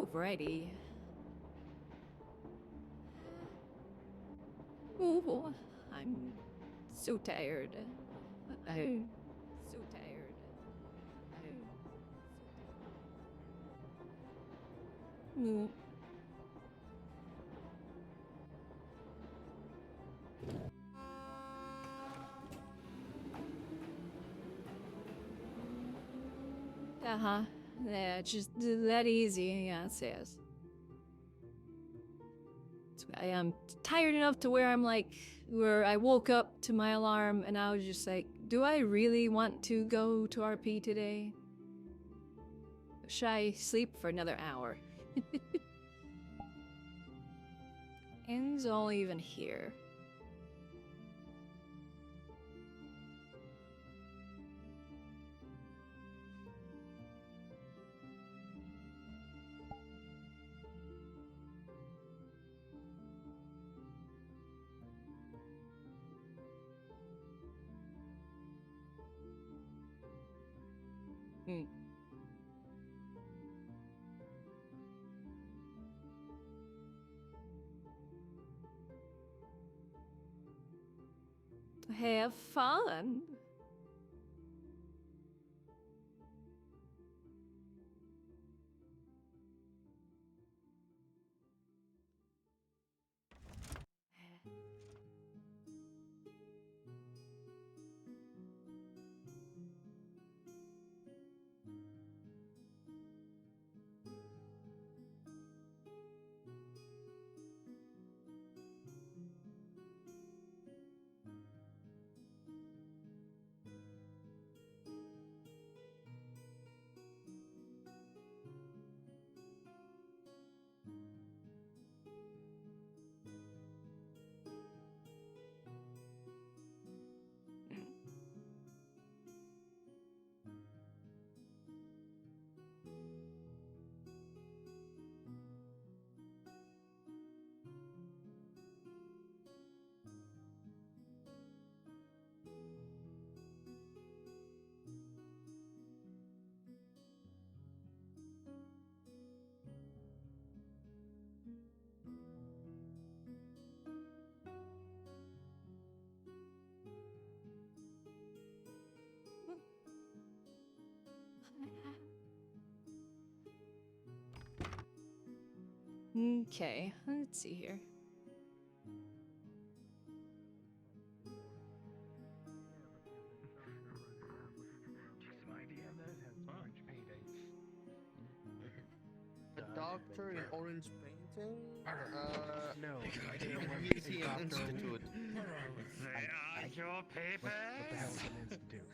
Alrighty. Oh, I'm so tired. I'm so tired. Mm. Uh-huh. Yeah, just that easy, yes, yes. I am tired enough to where I'm like, where I woke up to my alarm and I was just like, do I really want to go to RP today? Should I sleep for another hour? Ends all even here. Hmm. Have fun. Okay, let's see here. A doctor in orange painting? No. Museum Institute. They are your papers? What the hell is an institute?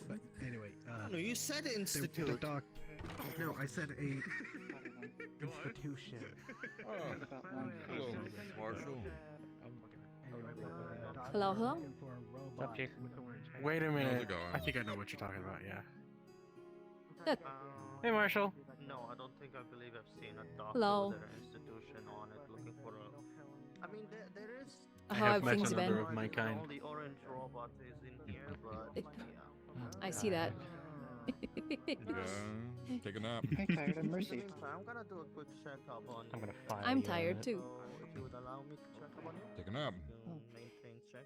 But anyway, No, you said institute. The doc. No, I said a institution. Hello, Marshall. Hello, hello? Wait a How's minute. it going? I think I know what you're talking about, yeah. Good. Hey, Marshall. No, I don't think I believe I've seen a doctor Hello. with an institution on it looking for a... I mean, there is... How have have met things another been? of my kind. Only orange robot is in here, but... It- yeah. I see that. Yeah, take a nap. Hey, tired and mercy. I'm gonna do a quick checkup on I'm you. gonna fire I'm you on tired it. too. So, if you would allow me to check up on you? Take a nap. Maintain check.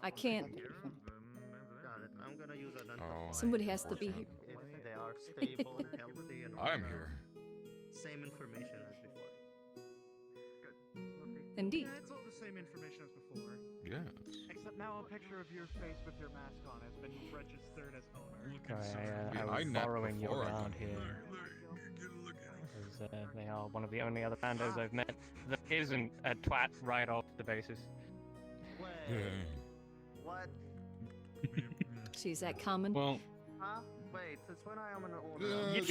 I can't. Got it. I'm gonna use an Oh, Somebody has to be here. if they are stable and healthy and I am here. same information as before. Indeed. Yeah, it's all the same information as before. Yes. Except now a picture of your face with your mask on has been registered as owner. Sorry, I I was napped borrowing you before I around got here. here. As, they are one of the only other bandos I've met that isn't a twat right off the basis. Yeah. What? She's that common. Well, Huh? Wait, since when I am an owner? Yeah,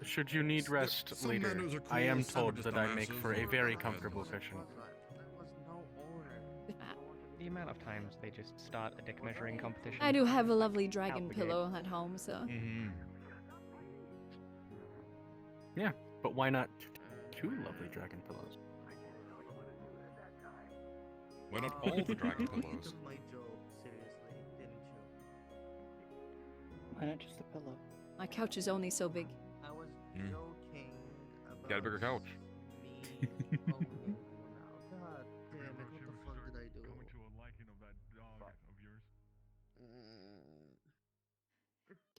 should you need rest Some later, menus are I am cool, some are told just that I make dumbasses. for a very comfortable cushion. There was no owner. The amount of times they just start a dick measuring competition. I do have a lovely dragon Out the gate. pillow at home, so. Mm-hmm. Yeah, but why not two lovely dragon pillows? Why not all the dragon You pillows? took my joke seriously, didn't you? Why not just a pillow? My couch is only so big. I was Mm. joking. Get a bigger couch. Me. Oh, no. God damn it! What the fuck did I do? Coming to a liking of that dog of yours.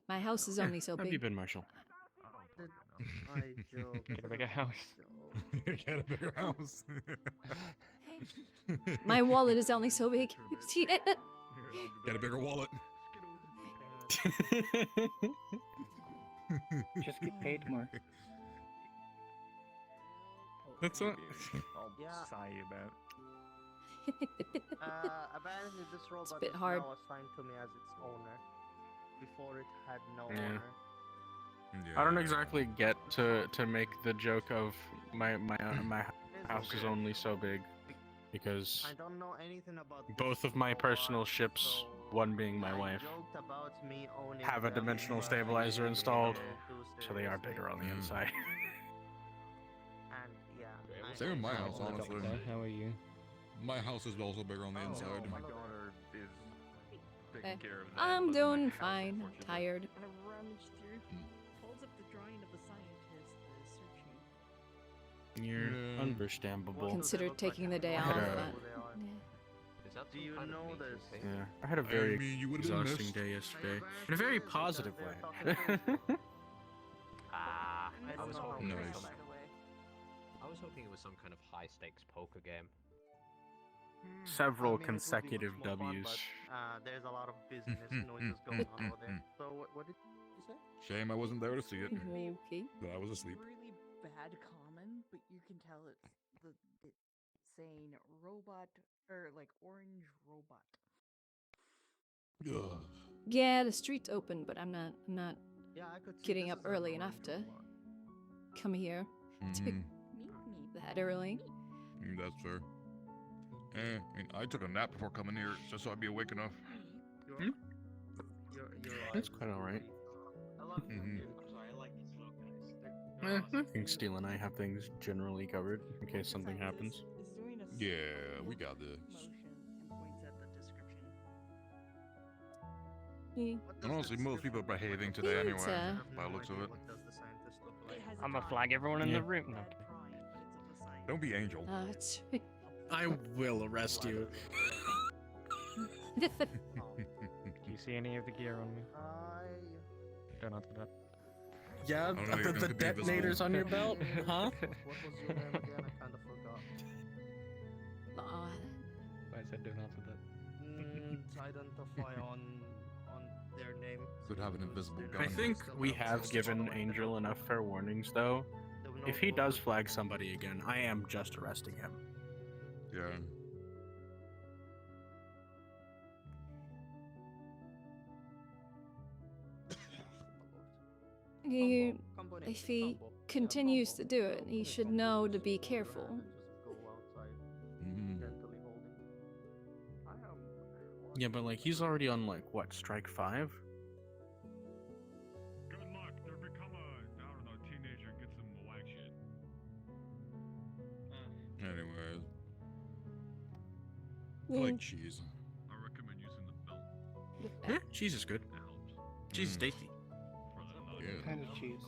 My house is only so How have you big. been, Marshall? Did I joke? Get a bigger house. Get a bigger house. My wallet is only so big. See, Get a bigger wallet. Just get paid more. That's not. Yeah. Sigh about. Apparently this robot bit is hard. now assigned to me as its owner. Before it had no Yeah. owner. I don't exactly get to make the joke of my It's house is okay. only so big because I don't know anything about both this of my robot, personal ships, so one being my I wife, joked about me owning have a them, dimensional but I stabilizer didn't installed, take it too so they are seriously. bigger on the Mm. inside. And yeah. I Same know in my some house, of them. honestly. How are you? My house is also bigger on the inside. My daughter is Eh, taking care of that. I'm but my doing house, fine. unfortunately- Tired. And I rummaged through, pulls up the drawing of the scientist, searching. You're Yeah. understandable. What do they Considered look like? taking the day I off, don't know but- who they are. Yeah. Do you know this? Yeah, I had a very you would have been exhausting missed. day yesterday in a very positive way. Ah, I I was don't know. hoping, Nice. by the way. I was hoping it was some kind of high stakes poker game. Several I mean, it would be consecutive much more fun, W's. but, there's a lot of business noises going on over there. So what did you say? Shame I wasn't there to see it. Okay. But I was asleep. Really bad common, but you can tell it's saying robot or like orange robot. Ugh. Yeah, the street's open, but I'm not Yeah, I could see getting this up is a early orange enough to robot. come here Mhm. Meet me. that early. That's fair. I mean, I took a nap before coming here just so I'd be awake enough. You're That's quite alright. Mhm. I think Steele and I have things generally covered in case something happens. It's doing a Yeah, we got this. motion and points at the description. Yeah. What Honestly, does most this people are description behaving look today like? It's, anyway, I have by the no looks of idea it. what does the scientist look It like. has a I'm gonna drawing. flag everyone in Yeah. the room. No. Bad drawing, but it's of the scientist. Don't be Angel. It's I will arrest you. Do you see any of the gear on me? Don't answer that. Yeah, don't know, you're gonna be detonators on your belt, huh? What was your name again? I kind of forgot. Aw, I said don't answer that. Identify on their name. Could have an invisible I gun. think we have given Angel enough fair warnings, though. If he does flag somebody again, I am just arresting him. Yeah. he, if he continues to do it, he should know to be careful. Mhm. Yeah, but like he's already on like what, strike 5? Good luck. They're become a, I don't know, teenager and get some whack shit. Anyways, I Mm. like cheese. I recommend using the belt. Yeah, cheese is good. That helps. Cheese is Mm. tasty. For the Yeah. What kind of cheese?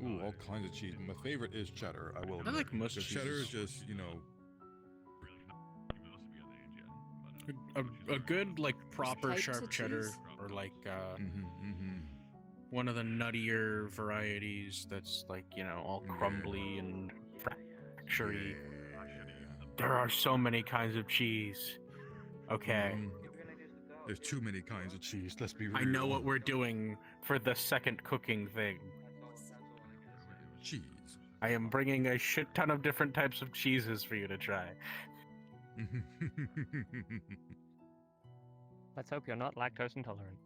Ooh, all kinds of cheese. My favorite is cheddar. I will. I admit. like most Because cheddar is cheeses. just, really not even us to be on the age yet. But, A good like proper types sharp of cheddar, cheese? or like mm-hmm. one of the nuttier varieties that's like, you know, all Yeah. crumbly and fractury. There are so many kinds of cheese. Okay. There's too many kinds of cheese. Let's be real. I know what we're doing for the second cooking thing. Cheese. I am bringing a shit ton of different types of cheeses for you to try. Let's hope you're not lactose intolerant.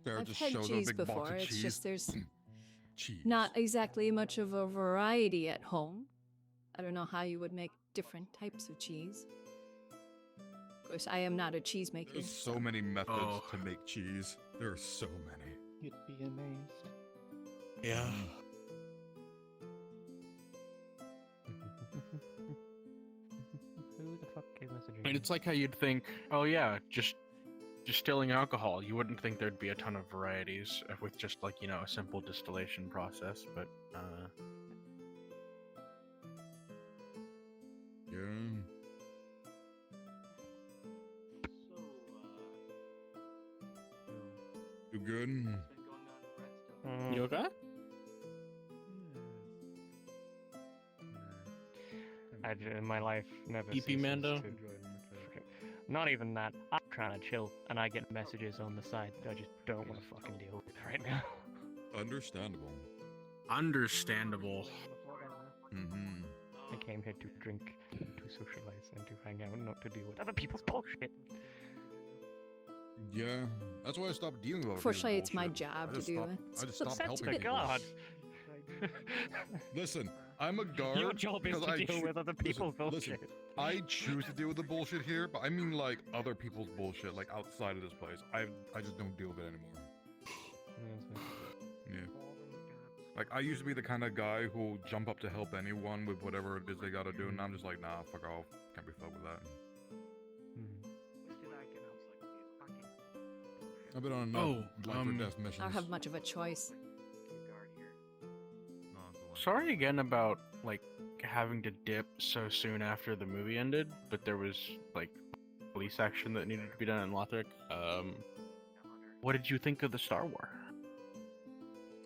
Sarah I've just had shows cheese a big box before. of It's cheese. just there's Cheese. not exactly much of a variety at home. I don't know how you would make different types of cheese. Of course, I am not a cheesemaker. There's so many methods Oh. to make cheese. There are so many. You'd be amazed. Yeah. Who the fuck gave us a drink? And it's like how you'd think, oh yeah, just distilling alcohol. You wouldn't think there'd be a ton of varieties with just like, a simple distillation process, but Yeah. You good? you okay? In my life never EP ceases Mando? to not even that. I'm trying to chill, and I get messages on the side that I just don't want to fucking deal with right now. Understandable. Understandable. Mm-hmm. I came here to drink, to socialize, and to hang out, not to deal with other people's bullshit. Yeah, that's why I stopped dealing with other Fortunately, people's it's my bullshit. job I to just do stopped- it. I just stopped Sense helping to people. God. Listen, I'm a guard. Your job is because to I deal choo- with other listen, people's listen, bullshit. I choose to deal with the bullshit here, but I mean like other people's bullshit, like outside of this place. I just don't deal with it anymore. Yeah. Like I used to be the kind of guy who'll jump up to help anyone with whatever it is they gotta do, and I'm just like, nah, fuck off. Can't be fucked with that. I've been on enough life or death missions. I don't have much of a choice. Sorry again about like having to dip so soon after the movie ended, but there was like police action that needed to be done in Lothric. What did you think of the Star Wars?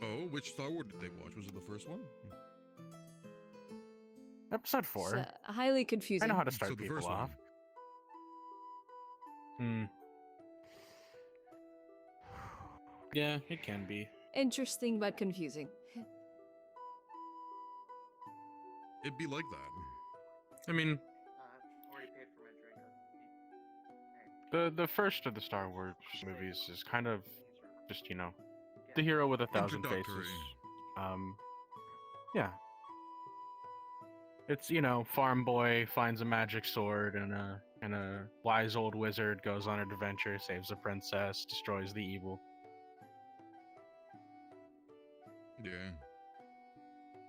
Oh, which Star Wars did they watch? Was it the first one? Episode 4. It's highly confusing. I know how to start So the people first off. one. Yeah, it can be. Interesting but confusing. It'd be like that. I mean, the first of the Star Wars movies is kind of just, the hero with 1,000 faces. Introductory. Yeah. It's, farm boy finds a magic sword and a wise old wizard goes on an adventure, saves a princess, destroys the evil. Yeah.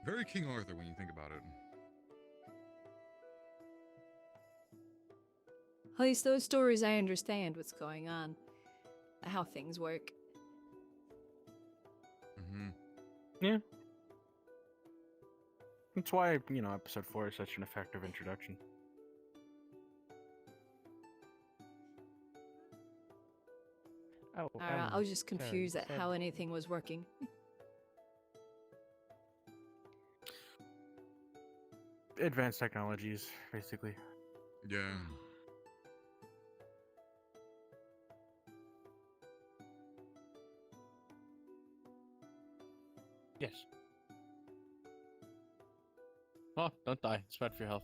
Very King Arthur when you think about it. At least those stories I understand what's going on. How things work. Mm-hmm. Yeah. That's why, episode 4 is such an effective introduction. Oh, I was just sorry, confused at said- how anything was working. Advanced technologies, basically. Yeah. Yes. Oh, don't die. It's bad for your health.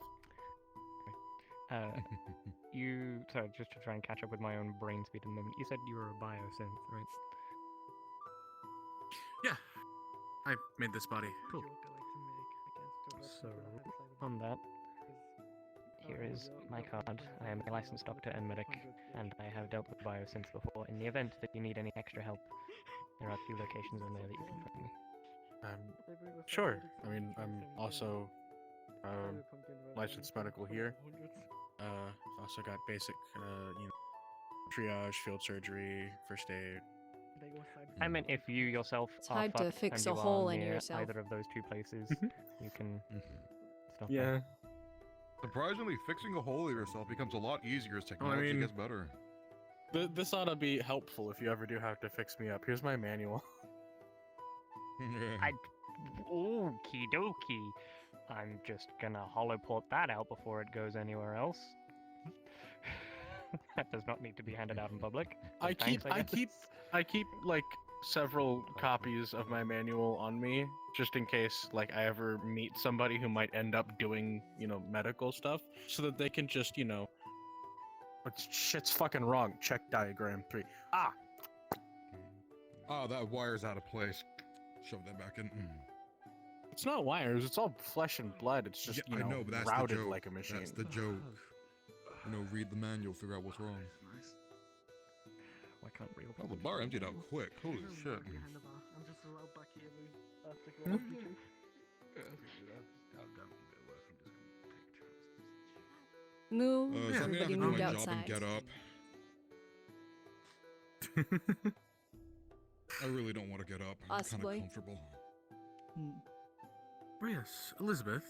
So just to try and catch up with my own brain speed in a moment, you said you were a biosynth, right? Yeah. I made this body. Cool. So, on that, here is my card. I am a licensed doctor and medic, and I have dealt with biosynths before. In the event that you need any extra help, there are 2 locations on there that you can find me. Sure. I mean, I'm also licensed medical here. I've also got basic, triage, field surgery, first aid. I meant if you yourself It's are hard to fucked fix and a you hole are in near yourself. either of those 2 places, you can stop Yeah. by. Surprisingly, fixing a hole in yourself becomes a lot easier as technology mean- gets better. This ought to be helpful if you ever do have to fix me up. Here's my manual. Okie dokie. I'm just gonna holoport that out before it goes anywhere else. That does not need to be handed out in public. I Thanks, keep like several copies of my manual on me, just in case like I ever meet somebody who might end up doing, medical stuff, so that they can just, shit's fucking wrong. Check diagram 3. Ah! Ah, that wire's out of place. Shove that back in. It's not wires, it's all flesh and blood. It's just, Yeah, I know, but that's the routed joke. like a machine. That's the joke. Read the manual, figure out what's wrong. Why can't real Oh, the bar emptied out quick. Holy shit. I'm just allowed back here. No, So I'm gonna have everybody to do moved my job outside. and get up. I really don't want to get up. I'm kind of Possibly. comfortable. Oh, yes, Elizabeth.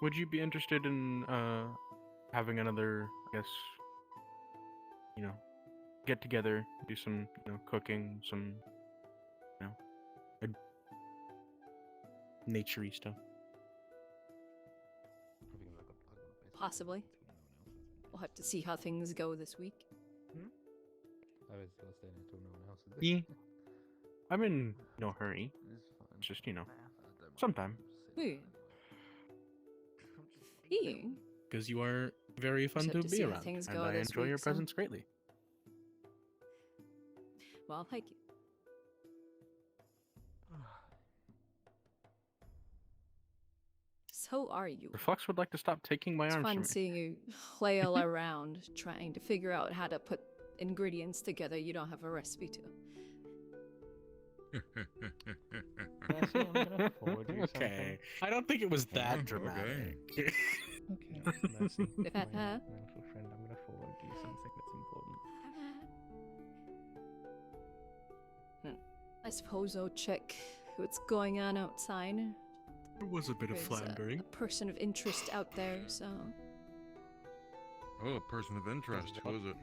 Would you be interested in having another, I guess, get together, do some, cooking, some, nature-y stuff? Possibly. We'll have to see how things go this week. Yeah. I'm in no hurry. Just, sometime. Hmm. Yeah. Because you are very fun Just to have to be see how around, things and go I this enjoy your week, so- presence greatly. Well, thank you. So are you? Reflux would like to stop taking my It's arms from fun me. seeing you flail around trying to figure out how to put ingredients together you don't have a recipe to. Mercy, I'm gonna forward you something. Okay. I don't think it was that Okay. dramatic. Okay. Mercy, my Uh-huh. little friend, I'm gonna forward you something that's important. I suppose I'll check what's going on outside. There was a bit of There's floundering. a person of interest out there, so... Oh, a person of interest. Who is it?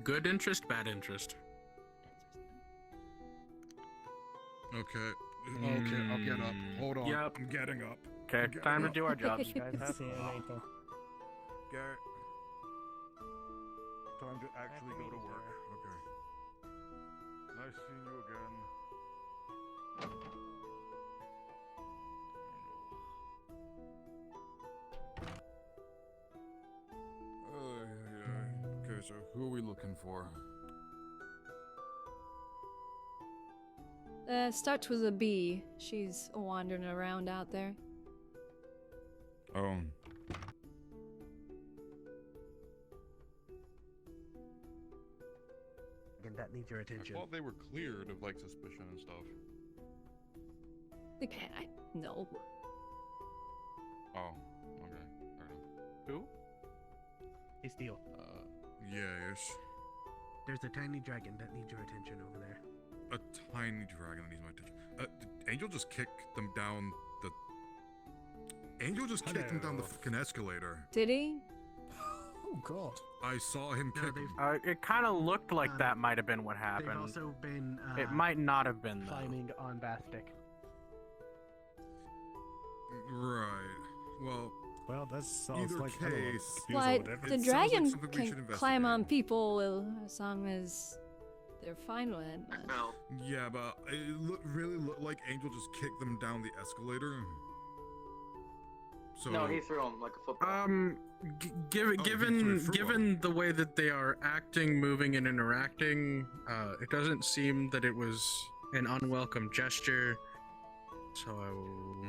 Good interest, bad interest. Okay. Okay, I'll get up. Hold on. Yep. I'm getting up. Okay, Okay. time to do our jobs. Guys, see you later. Garrett. Time to actually go to work. Okay. Nice seeing you again. Okay, so who are we looking for? Starts with a B. She's wandering around out there. Oh. Again, that needs your I attention. thought they were cleared of, like, suspicion and stuff. No. Oh, okay. Fair enough. Who? Hey, Steel. Yes. There's a tiny dragon that needs your attention over there. A tiny dragon that needs my attention. Did Angel just kick them down the... Angel just kicked him down the fucking escalator. Did he? Oh god. I saw him No, kick they've- him. It kind of looked like that might have been what They've happened. also been It might not have been, though. Climbing on Bastic. Right. Well, That sounds either like case... What? whatever. The It sounds like dragon something we can should climb on investigate. people as long as they're fine with it. but- Yeah, but it really looked like Angel just kicked them down the escalator. So... No, he threw him like a football. Given the way that they are acting, moving, and interacting, it doesn't seem that it was an unwelcome gesture. So I will...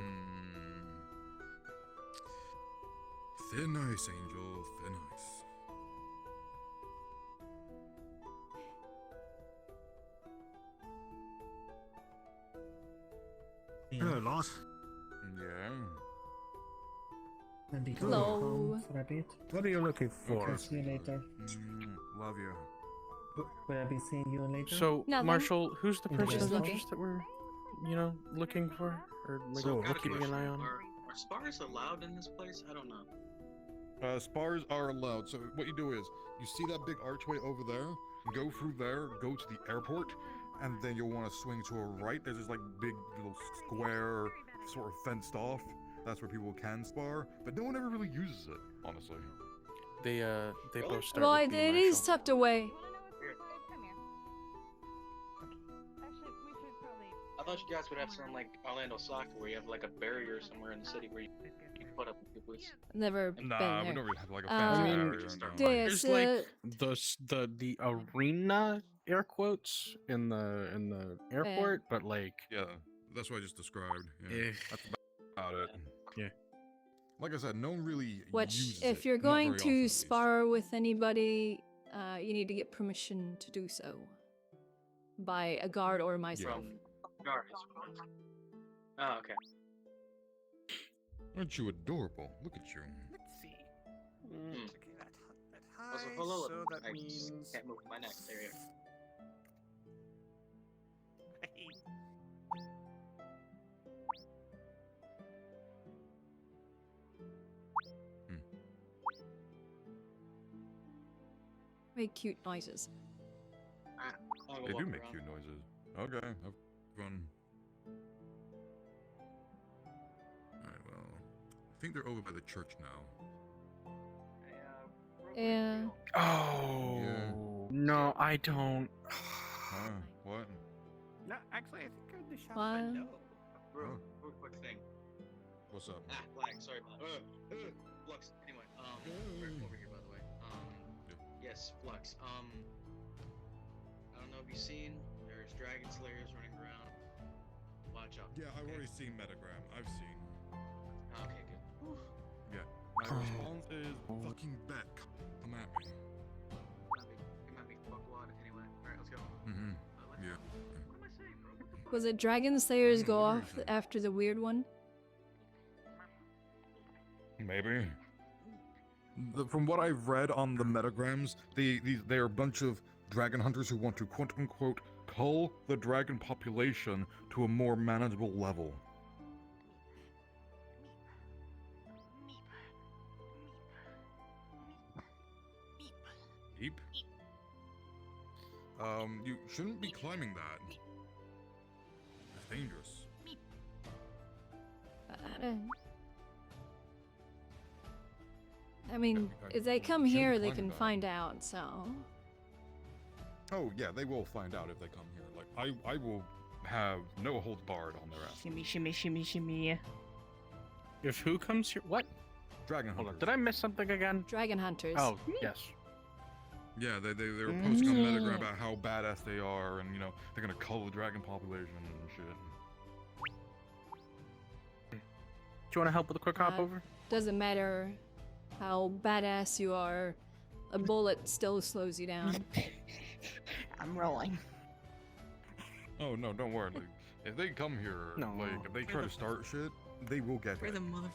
Thin ice, Angel. Thin ice. Hello, Loss. Yeah. Hello. For a bit. What are you looking for? Okay, see you later. Love you. Will I be seeing you later? So, Nothing. Marshall, who's the Just person of looking. interest that we're, looking for? Or, like, So, got a keeping an eye on? Are spars allowed in this place? I don't know. Spars are allowed. So what you do is, you see that big archway over there? Go through there, go to the airport, and then you'll want to swing to a right. There's this like big little square, sort of fenced off. That's where people can spar, but no one ever really uses it, honestly. They both start Well, with B, it is Marshall. tucked away. I thought you guys would have some like Orlando soccer where you have like a barrier somewhere in the city where you can put up your boots. Never Nah, been we there. don't really have like a fancy Um, barrier. just No. There's Yes, like the arena air quotes in the airport, but like Yeah, that's what I just described. Yeah, eh, that's about it. Yeah. Like I said, no one really which, uses if it, you're not going very often, to at least. spar with anybody, you need to get permission to do so by a guard or myself. Guard. Oh, okay. Aren't you adorable? Look at you. Let's see. Hmm. Okay, that Also, hello. so that I means... just can't move my neck. There you go. Make cute noises. I'll go They do walk make around. cute noises. Okay, have fun. Alright, well, I think they're over by the church now. Yeah. Oh Yeah. no, I don't. Huh? What? No, actually, I think I'm the shop What? below. Real quick thing. What's up? Flag. Sorry about Flux. Anyway, right over here, by the way. Yes, Flux. I don't know if you've seen. There's dragon slayers running around. Watch out. Yeah, I've okay? already seen Metagram. I've seen. Okay, good. Whew. Yeah. My response is fucking bet. Come at me. Come at me, fuckwad. Anyway, alright, let's go. Mm-hmm. Yeah. What am I saying, bro? What the fuck? Was it Dragon Slayers go off after the weird one? Maybe. From what I've read on the metagrams, they are a bunch of dragon hunters who want to quote unquote cull the dragon population to a more manageable level. Eep? You shouldn't be climbing that. It's dangerous. I mean, if they come here, they can find out, so... Oh yeah, they will find out if they come here. Like, I will have no holds barred on their ass. Shimmy, shimmy, shimmy, shimmy. If who comes here? What? Dragon Hold hunters. on. Did I miss something again? Dragon Hunters. Oh, yes. Yeah, they were posting on Metagram about how badass they are, and you know they're gonna cull the dragon population and shit. Do you want to help with a quick hop over? Doesn't matter how badass you are, a bullet still slows you down. I'm rolling. Oh no, don't worry. Like, if they come here, No. like if they try to start shit, they will get Where hit. the motherfucking...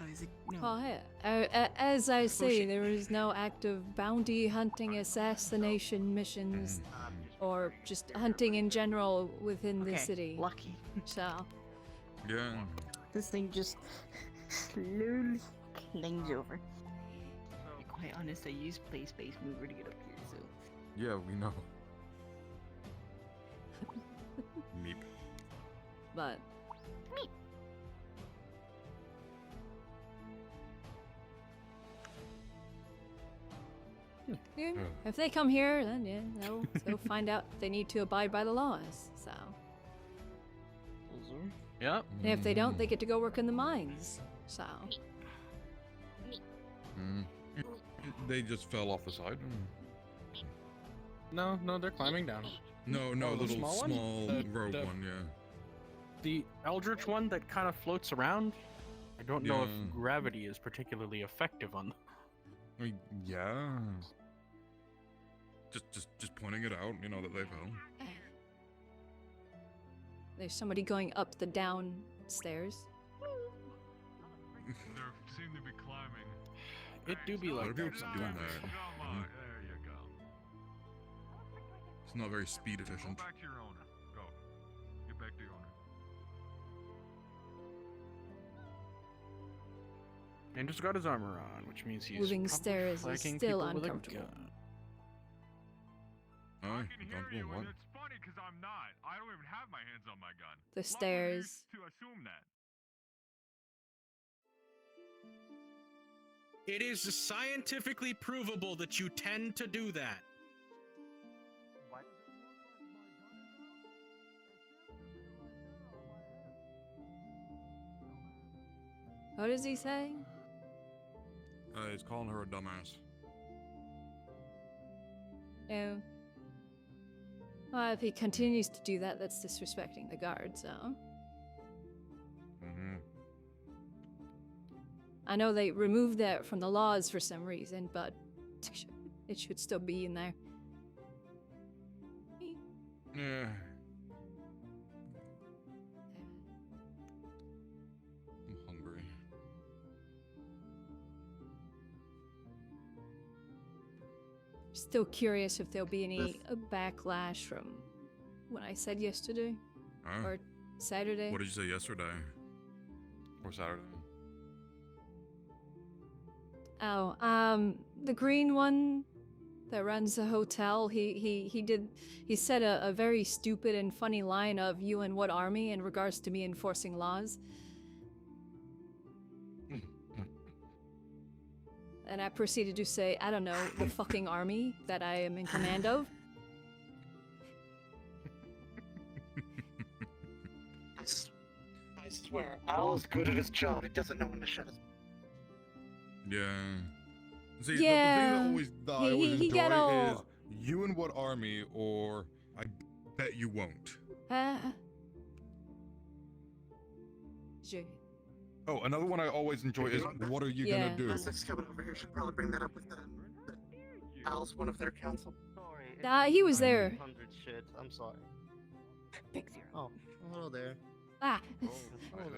Oh, is it? No. Oh, yeah. As I say, there is no active bounty hunting, assassination missions, or just hunting in general within the city. Lucky. So, Yeah. This thing just slowly clings over. To be quite honest, I used Play Space Mover to get up here, so... Yeah, we know. Meep. but yeah, if they come here, then yeah, they'll find out they need to abide by the laws. So, Yep. and if they don't, they get to go work in the mines. So, They just fell off the side. No, they're climbing down. No, Oh, the little small one? rogue The- one, yeah. The Eldritch one that kind of floats around. I don't know Yeah. if gravity is particularly effective on them. I mean, yeah. Just pointing it out, you know, that they fell. there's somebody going up the downstairs. They seem to be climbing. It do be A lot like of people that just doing sometimes. that. Come on, there you go. It's not very speed efficient. Go back to your owner. Go. Get back to your owner. And just got his armor on, which means he's Moving probably stairs is flanking still people with a uncomfortable. gun. I Oh, can hear uncomfortable you, what? and it's funny because I'm not. I don't even have my hands on my gun. The A lot of people stairs. used to assume that. It is scientifically provable that you tend to do that. What? What is he saying? He's calling her a dumbass. No. Well, if he continues to do that, that's disrespecting the guard, so. Mm-hmm. I know they removed that from the laws for some reason, but it should still be in there. Yeah. I'm hungry. Still curious if there'll be any backlash from what I said yesterday Huh? or Saturday. What did you say yesterday? Or Saturday? Oh, the green one that runs the hotel, he said a very stupid and funny line of "you and what army" in regards to me enforcing laws. And I proceeded to say, I don't know, the fucking army that I am in command of. I swear, Al's good at his job. He doesn't know when to shut his. Yeah. See, Yeah. the thing that I always He enjoy get all- is you and what army, or I bet you won't. Je- Oh, another one I always enjoy is what are you Yeah. gonna do? That's coming over here. Should probably bring that up with them. Al's one of their council. Sorry. he was there. 100 shit. I'm sorry. Big zero. Oh, hello there. Ah.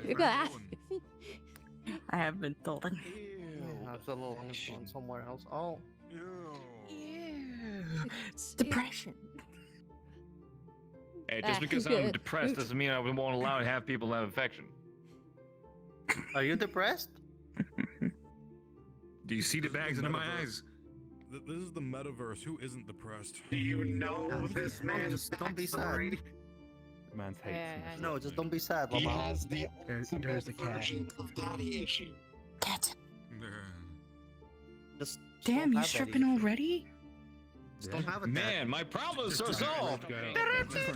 Hey, Ah. I have been told. That's a little going somewhere else. Oh. Depression. Hey, just because I'm depressed doesn't mean I won't allow to have people have affection. Are you depressed? Do you see the bags under my eyes? This is the metaverse. Who isn't depressed? Do you know this man? Just don't be sad. Man's hates. No, just don't be sad, He Lamar. has the There's the cat. version of daddy issue. Cat. Just Damn, don't you have stripping that issue. already? Just don't have a dad. Man, my problems are solved. Just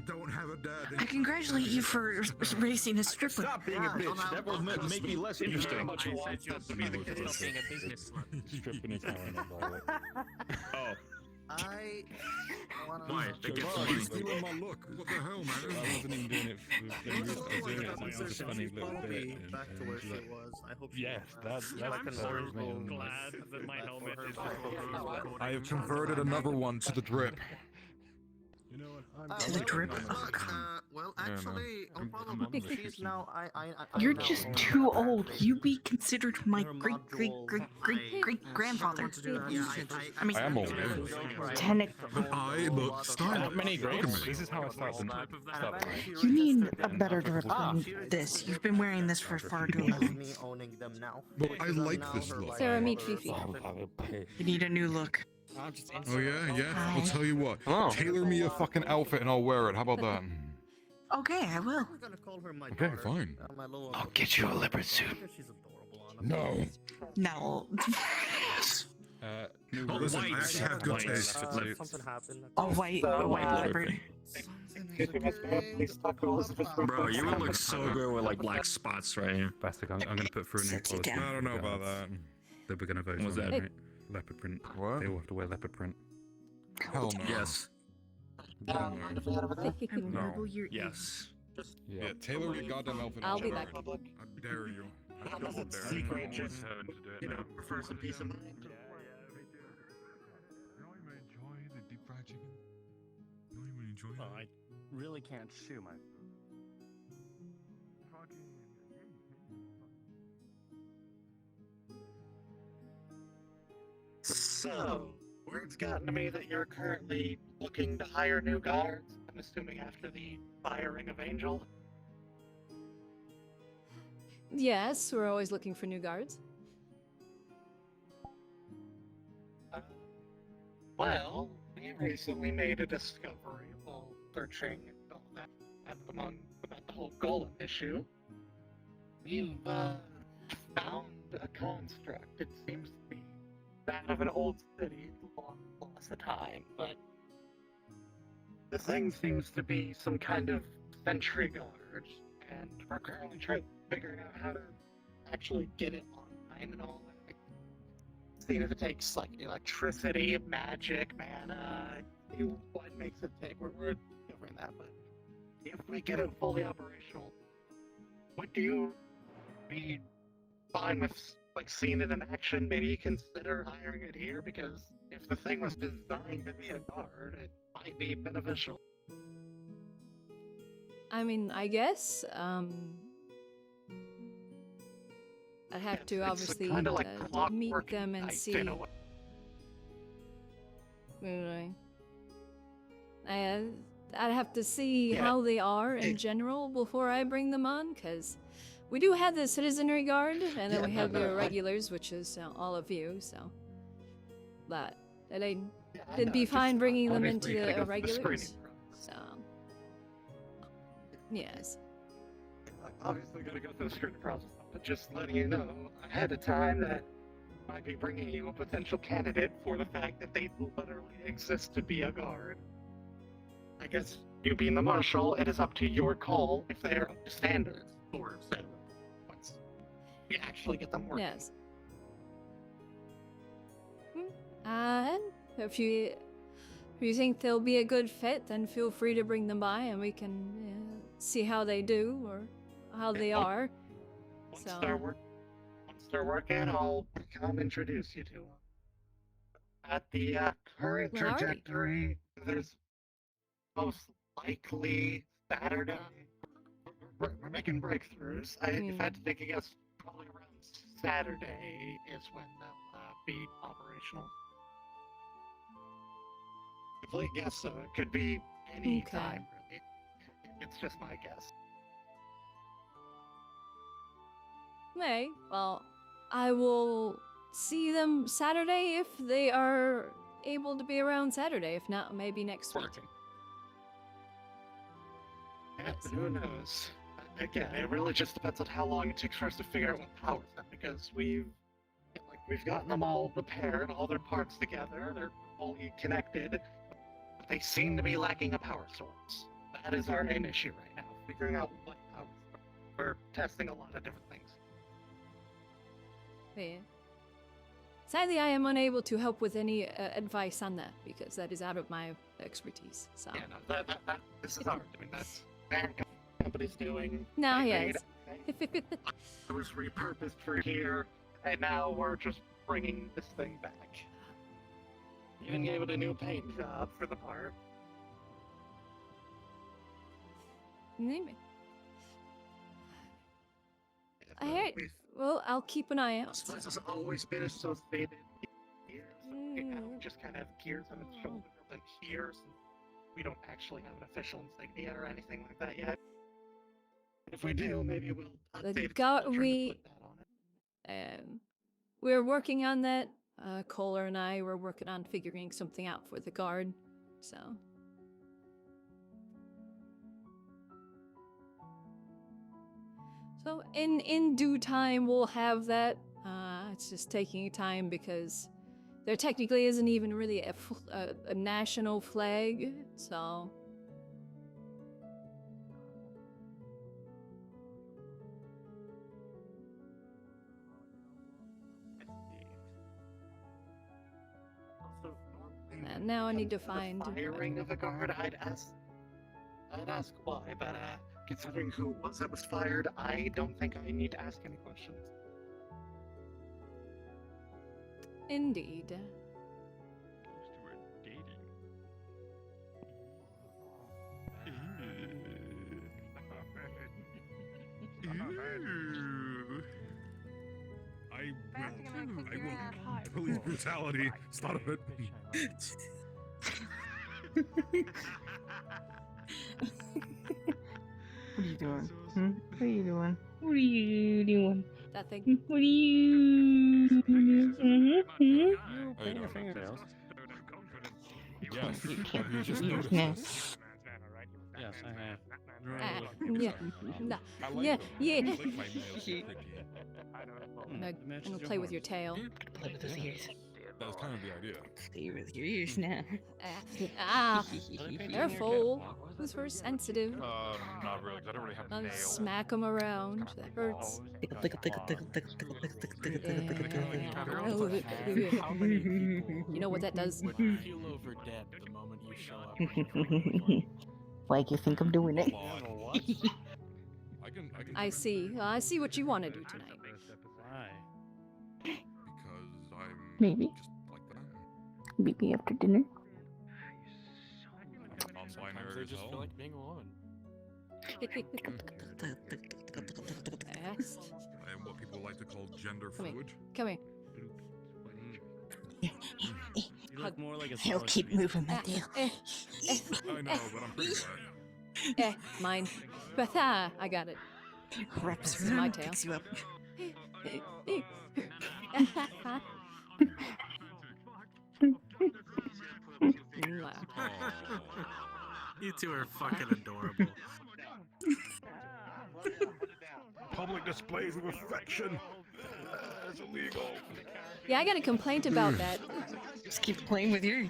don't have a dad. I congratulate you for raising a stripper. Stop being a bitch. That will make me less interesting. Stripping is how I know about it. Oh, I wanna. why? They get Fuck, some you're money. stealing my look. What the hell, I man? wasn't even doing it for them. I was doing it as like a funny little bit. Probably And, back to and where she's she like, was. I hope she yes, was. that's like an better. oracle. Glad that my helmet is I have converted another one to the drip. You know what? To the drip. Well, Yeah, man. actually, I'm probably on the She's now. I You're now just own too her old. activation. You be considered my Her great module- grandfather. I mean, I am old. technically. I look stylish. Not many Look at grapes. me. This is how I start the night. You need a better drip than this. You've been wearing this for far too long. Me owning them now. Well, I Because like now this her look. life Sarah, is meet over. Fifi. You need a new look. Oh yeah. I'll tell you what. Oh. Tailor me a fucking outfit and I'll wear it. How about that? Okay, I will. We're gonna call her my Okay, daughter. fine. My little. I'll get you a leopard suit. She's adorable. No. No. Oh, listen, I actually have good taste. Something happened. A white leopard. Bro, you would look so good with like black spots right here. Bastic, I'm gonna put through a new Sit policy. down. I don't know about that. That we're gonna vote What's on, that? right? Leopard print. What? They all have to wear leopard print. Hell no. Yes. Hell no. Enable your Yes. Yeah, tailor your goddamn outfit. I'll and be wear back. it. I dare you. I How does double it dare secret you. just, you know, for some peace of mind? You don't even enjoy the deep fried chicken? You don't even enjoy Oh, it? I really can't chew my. So, word's gotten to me that you're currently looking to hire new guards. I'm assuming after the firing of Angel. Yes, we're always looking for new guards. Well, we recently made a discovery while searching and all that, and among about the whole golem issue. We've found a construct. It seems to be that of an old city, long lost of time, but the thing seems to be some kind of sentry guard, and we're currently trying to figure out how to actually get it online and all that. See if it takes like electricity, magic, mana, see what makes it take. We're discovering that, but if we get it fully operational, would you be fine with like seeing it in action? Maybe consider hiring it here, because if the thing was designed to be a guard, it might be beneficial. I mean, I guess. I'd have to It's obviously kinda like meet clockwork them and knight see. in a way. Anyway. I'd have to see Yeah. how they are in general before I bring them on, because we do have the citizenry guard, and then we have your regulars, which is all of you, so. But they'd be fine bringing them into Obviously, you gotta the go through the regulars. screening process. So. Yes. Obviously, gotta go through the screening process, but just letting you know ahead of time that I might be bringing you a potential candidate for the fact that they literally exist to be a guard. I guess you being the marshal, it is up to your call if they're up to standards or once you actually get them working. Yes. And if you think they'll be a good fit, then feel free to bring them by, and we can see how they do or how they are. Once they're working, I'll come introduce you to them. At the current Well, alrighty. trajectory, there's most likely Saturday. We're making breakthroughs. If I had to take a guess, probably around Saturday is when they'll be operational. Complete guess, so it could be any Okay. time, really. It's just my guess. Okay, well, I will see them Saturday if they are able to be around Saturday. If not, maybe next week. Yeah, who knows? Again, it really just depends on how long it takes for us to figure out what powers them, because we've gotten them all repaired, all their parts together, they're fully connected, but they seem to be lacking a power source. That is our main issue right now, figuring out what powers. We're testing a lot of different things. Yeah. Sadly, I am unable to help with any advice on that because that is out of my expertise. So. Yeah, no, this is ours. I mean, that's their company's doing. No, They yes. made it. It was repurposed for here, and now we're just bringing this thing back. Even gave it a new paint job for the part. Maybe. Well, I'll keep an eye out. This has always been associated here, so we just kind of have gears on its shoulder, like here, so we don't actually have an official insignia or anything like that yet. If we do, maybe we'll update We're working on that. Kohler and I were working on figuring something out for the guard, so. So in due time we'll have that. It's just taking time because there technically isn't even really a national flag, so. And now I need to find. Firing of a guard, I'd ask why, but considering who it was that was fired, I don't think I need to ask any questions. Indeed. Police brutality. Stop it. What are you doing? What are you doing? What are you doing? Nothing. What are you doing? Oh, you know, fingernails. Yes, You you just can't. noticed. Yes, I have. Yeah. Yeah. Yeah. I'm gonna play with your tail. Play with his ears. That's kind of the idea. Play with your ears now. Careful. Who's very sensitive? Not really, 'cause I don't really have I'll nails. smack him around. That hurts. How many people You know what that does? would keel over dead the moment you show up? Like you think I'm doing it? I see. I see what you want to do tonight. Why? Because I'm Maybe. just like that. Meet me after dinner. Non-binary I as just hell. feel like being alone. Yes. I am what people like to call gender Come here. fluid. Come here. You look more like a He'll solid keep green. moving, Matthew. I know, but I'm pretty wet. Mine. But I got it. Wraps This is my around, tail. picks you up. You two are fucking adorable. Public displays of affection. It's illegal. Yeah, I got a complaint about that. Just keep playing with your.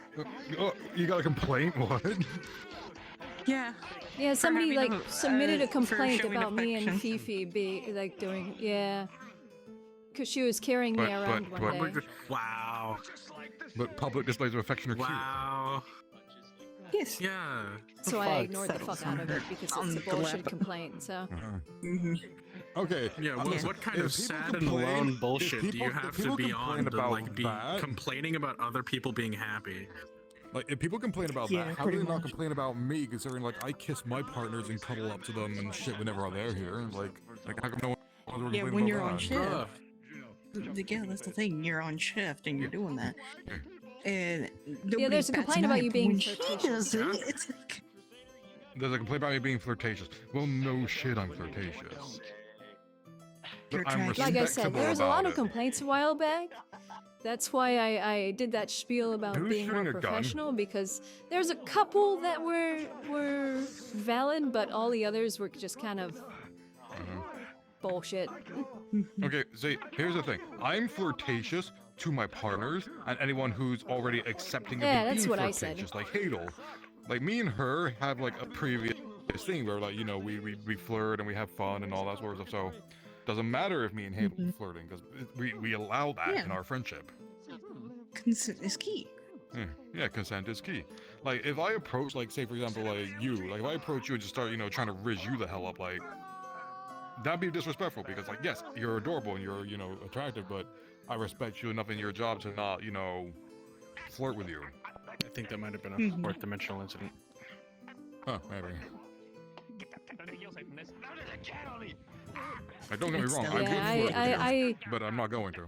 Oh, you got a complaint? What? Yeah. Yeah, somebody having like submitted a for complaint showing about me and affection. Fifi doing because she was carrying me around one day. Wow. But public displays of affection are Wow. Yes. Yeah. So I ignored the fuck out of it because it's a bullshit complaint. So Okay. Yeah, what kind if of people sad and complain- alone if bullshit do people- you if have to people be complain on to about like be that- complaining about other people being happy? Like, if people complain about Yeah, that, how do they pretty not much. complain about me? Considering, like, I kiss my partners and cuddle up to them and shit whenever they're here. Like how come no one Yeah, complain when about you're on that? shift. Yeah, that's the thing. You're on shift and you're doing that. And yeah, there's a complaint about you being flirtatious. It's like, There's a complaint about me being flirtatious. Well, no shit, I'm flirtatious. But You're I'm Like I said, respectable there was a lot about of it. complaints a while back. That's why I did that spiel about Who's being more shooting a gun? professional, because there's a couple that were valid, but all the others were just kind of bullshit. Okay, see, here's the thing. I'm flirtatious to my partners and anyone who's already accepting of Yeah, me that's being what I said. flirtatious, like Hadel. Like, me and her have, like, a previous thing where, like, you know, we flirt and we have fun and all that sort of stuff, so doesn't matter if me and Hadel are flirting, because we allow that in Yeah. our friendship. consent is key. Yeah, consent is key. Like, if I approach, like, say, for example, like, you, like, if I approach you and just start, you know, trying to riz you the hell up, like, that'd be disrespectful, because, like, yes, you're adorable and you're, you know, attractive, but I respect you enough in your job to not, you know, flirt with you. I think that might have been a Mhm. fourth dimensional incident. Huh, maybe. Like, don't get me It's wrong, still- I Yeah, would flirt with I you, but I'm not going to.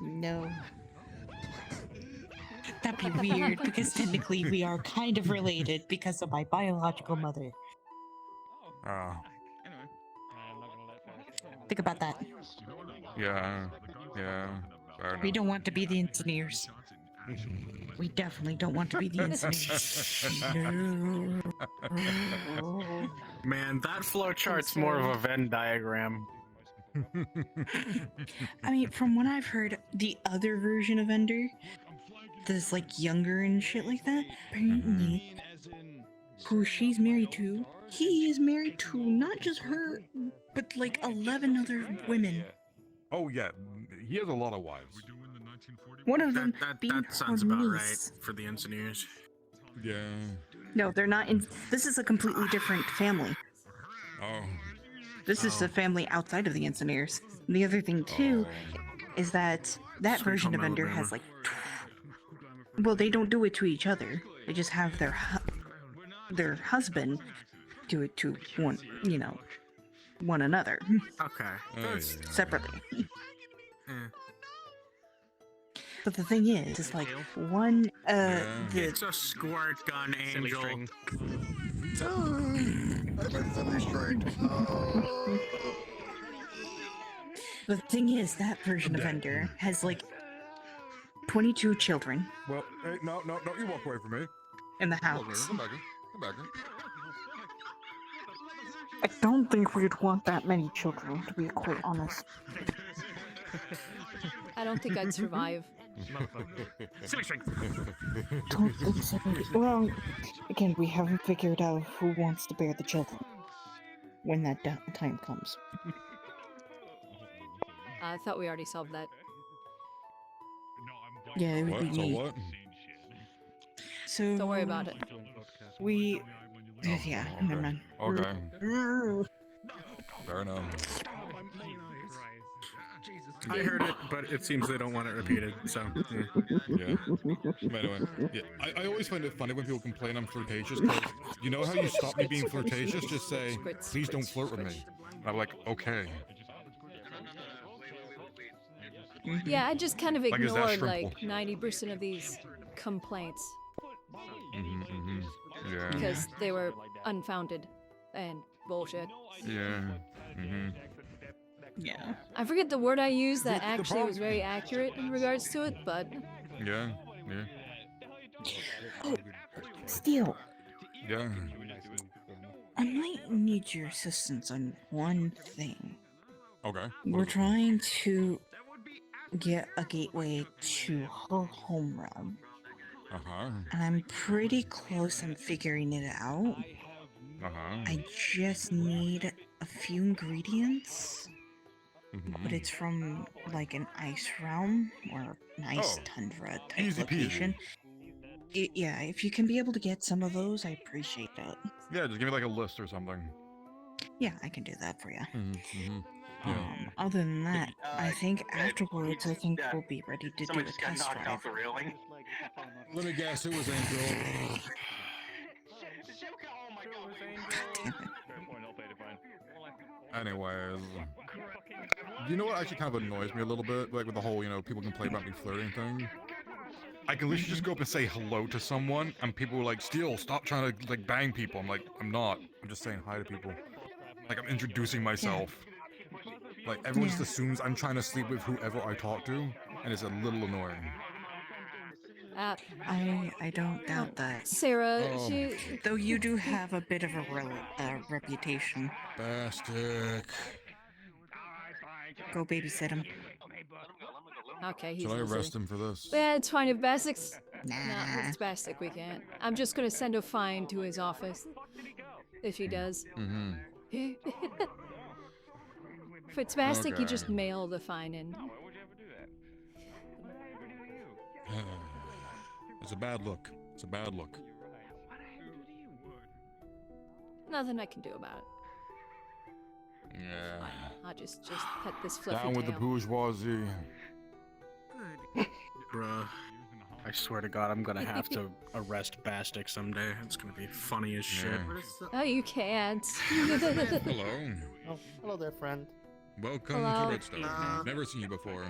No. That'd be weird because technically we are kind of related because of my biological mother. Think about that. Yeah, fair We enough. don't want to be the engineers. We definitely don't want to be the engineers. No. Man, that flowchart's more of a Venn diagram. I mean, from what I've heard, the other version of Ender, that's like younger and shit like that, apparently, who she's married to, he is married to not just her, but like 11 other women. Oh yeah, he has a lot of wives. One of them That being sounds her about niece. right for the engineers. Yeah. No, they're not in. This is a completely different family. Oh. This is the family outside of the engineers. The other thing too is that Sweet version home of Ender Alabama. has like. Well, they don't do it to each other. They just have their husband do it to one, you know, one another Okay. That's separately. eh. But the thing is like one It's a squirt gun, Angel. the thing is that version of Ender has like 22 children Well, hey, no, you walk away from me. in the Come over here, house. come back here. Come back here. I don't think we'd want that many children, to be quite honest. I don't think I'd survive. Don't think so. Well, again, we haven't figured out who wants to bear the children when that time comes. I thought we already solved that. Yeah, it would be What? So me. what? So Don't worry about it. We. Yeah, never mind. Okay. Fair enough. I heard it, but it seems they don't want it repeated, so. Yeah. But anyway, yeah. I always find it funny when people complain I'm flirtatious, because you know how you stop me being flirtatious? Just say, please don't flirt with me. And I'm like, okay. Yeah, I just kind of Like, is that ignored like shrimpable? 90% of these complaints Yeah. because they were unfounded and bullshit. Yeah. Yeah. I forget the word I used that The actually was very accurate in regards to it, but Yeah. Yeah. Oh, Steel, Yeah. I might need your assistance on one thing. Okay. We're trying to get a gateway to her home realm. Uh-huh. And I'm pretty close on figuring it out. Uh-huh. I just need a few ingredients. Mm-hmm. But it's from like an ice realm or an ice tundra type Easy location. Yeah, if you can be able to get some of those, I appreciate it. Yeah, just give me like a list or something. Yeah, I can do that for you. Yeah. Other than that, I think afterwards, I think we'll be ready to do a test drive. Let me guess, it was Angel. Anyways, you know what actually kind of annoys me a little bit, like with the whole, people can play about me flirting thing. I can literally just go up and say hello to someone, and people are like, "Steel, stop trying to like bang people." I'm like, I'm not. I'm just saying hi to people. Like I'm introducing myself. Like everyone just assumes I'm trying to sleep with whoever I talk to, and it's a little annoying. I don't doubt that. Sarah, though you do have a bit of a reputation. Bastic. Go babysit him. Okay, he's Should I listening. arrest him for this? Yeah, it's fine. If Bastic's... Nah. No, it's Bastic, we can't. I'm just gonna send a fine to his office. If he does. If it's Bastic, you just mail the fine in. It's a bad look. It's a bad look. Nothing I can do about it. Yeah. I'll just pet this fluffy Down with the tail. bourgeoisie. Bruh. I swear to God, I'm gonna have to arrest Bastic someday. It's gonna be funny as shit. Oh, you can't. Hello. Oh, hello there, friend. Welcome Hello. to Redstone. Never seen you before.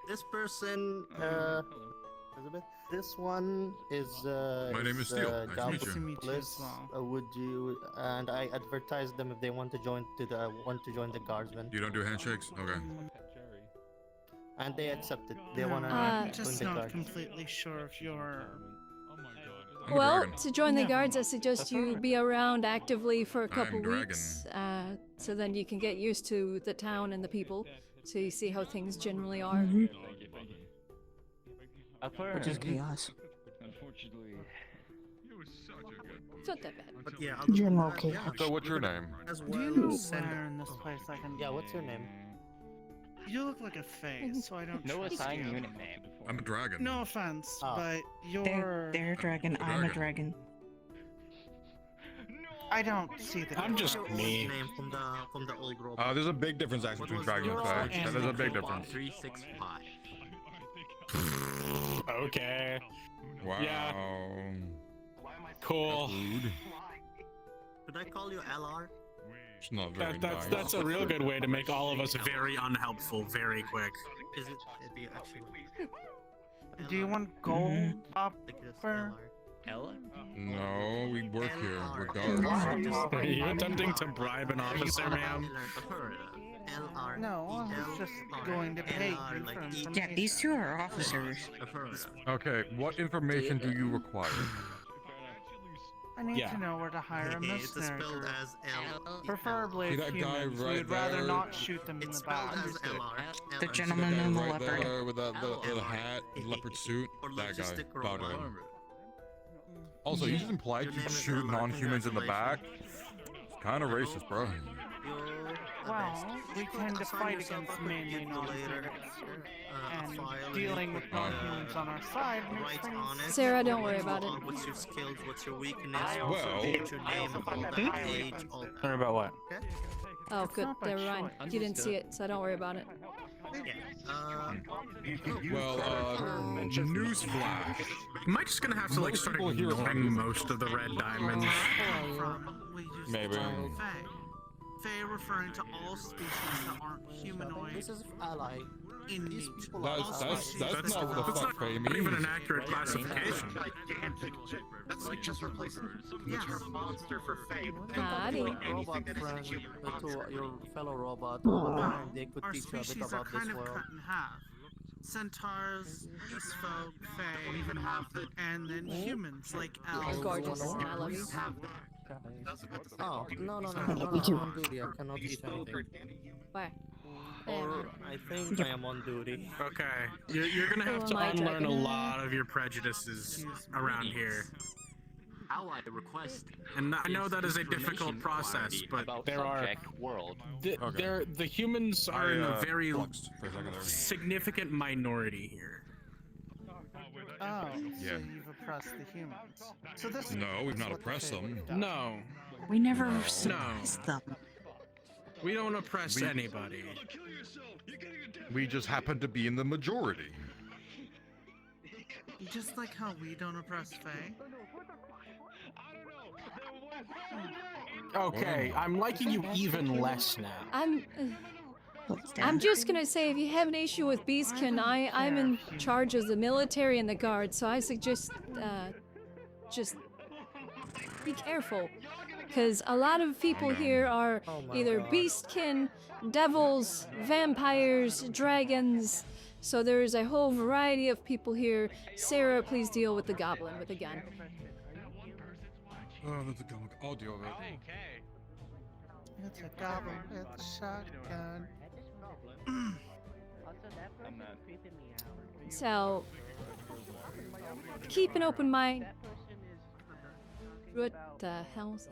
This person, Elizabeth. This one is My name is Steel. Nice to meet you. Bliss. Would you? And I advertised them if they want to join the guardsmen. You don't do handshakes? Okay. And they accepted. They wanna I'm join just the not guards. completely sure if you're. Well, to join the guards, I suggest you be around actively for a couple I'm Dragon. weeks, so then you can get used to the town and the people, so you see how things generally are. Which is chaos. Unfortunately, It's not that bad. But yeah, General chaos. So what's your name? As Do well, you send where in this place I can? Yeah, what's your name? You look like a face, so I don't. No trust assigned you. unit name. I'm a dragon. No offense, Ah. but you're. They're a dragon, I'm a dragon. I don't see the. I'm just difference. me. Name from the old robot. There's a big difference actually between dragon and fetch. your There's a big difference. 365. Okay. Wow. Yeah. Cool. Rude. Should I call you LR? It's not very nice. That's a real good way to make all of us very unhelpful very quick. Is it? Do you actually? Do you want gold Like this, upper? Ella? No, we work here regardless. Are you attempting to bribe an officer, ma'am? LR. No, I was just going to pay you for information. Yeah, these two are officers. Okay, what information do you require? I need Yeah. to know where to hire a It's mercenary spelled group. as L. Preferably See that guy humans. right We'd rather there? not shoot them in It's the spelled back. as LR. The See gentleman guy in the right leopard. there with the hat, the leopard suit? Or That guy. logistic Talk to robot. him. Also, you just implied Your you name is shoot Ella. non-humans in the back? Congratulations. It's kind of racist, bro. You're the Well, best. we You could tend to assign fight yourself against a mainly calculator, non-humans. a And file, dealing with uh, non-humans on our side makes write things. on it. Sarah, don't worry about it. What's your skills? What's your weakness? Well- what's your name? All that age, all that. Sorry about what? Okay. Oh, It's good. not by Never mind. choice. You didn't see it, so don't worry about it. Yeah. Well, newsflash. Am I just gonna have to like Most start people here are ignoring most of the red diamonds? We use Maybe. the term Fae. Fae referring to all species that aren't humanoid. This is ally. innate. That's not what the fuck Faye means. Not even an accurate classification. Gigantic. That's like just replacing the term monster for Faye. Robot friend to your fellow robot, and they could Our teach you a bit species are about kind this of world. cut in half. Centaurs, Beast folk, Fae, and then humans like elves. Gorgeous. I love you. Oh, no, I'm on duty. I cannot eat anything. Why? Or I think I am on duty. Okay, you're gonna have to Am I unlearn a dragon? lot of your prejudices around here. Ally request. And I know that is a difficult process, but there are world. the humans are in a very fluxed for a second there. significant minority here. Oh, Yeah. so you've oppressed the humans. So this No, we've is not what the oppressed Fae them. have done. No, We never No. suppressed them. we don't oppress anybody. We just happen to be in the majority. Just like how we don't oppress Fae. Okay, I'm liking you even less now. I'm just gonna say, if you have an issue with Beastkin, I'm in charge of the military and the guard, so I suggest just be careful, because a lot of people here are either Beastkin, devils, vampires, dragons. So there's a whole variety of people here. Sarah, please deal with the goblin with a gun. Oh, that's a gun. I'll deal with it. It's a goblin with a shotgun. So keep an open mind. What the hell is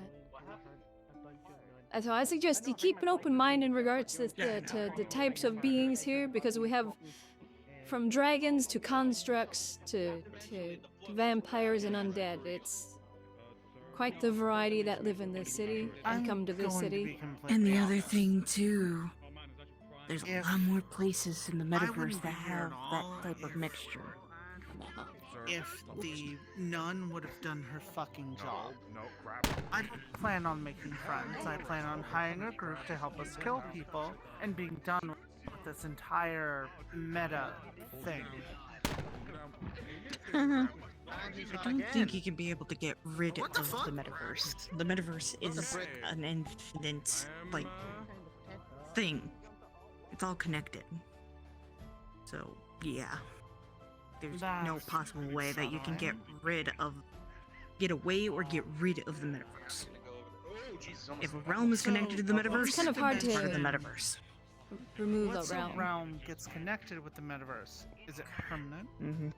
that? So I suggest you keep an open mind in regards to the types of beings here, because we have from dragons to constructs to vampires and undead. It's quite the variety that live in this city and come to this city. And the other thing too, there's a lot more places in the metaverse that have that type of mixture. If the nun would have done her fucking job. I don't plan on making friends. I plan on hiring a group to help us kill people and being done with this entire meta thing. I don't think you can be able to get rid of the metaverse. The metaverse is an infinite, like, thing. It's all connected. So, yeah. There's no possible way that you can get away or get rid of the metaverse. If a realm is connected to the metaverse, It's kind of hard it's part of to the metaverse. remove Once the a realm. realm gets connected with the metaverse, is it permanent? Mm-hmm.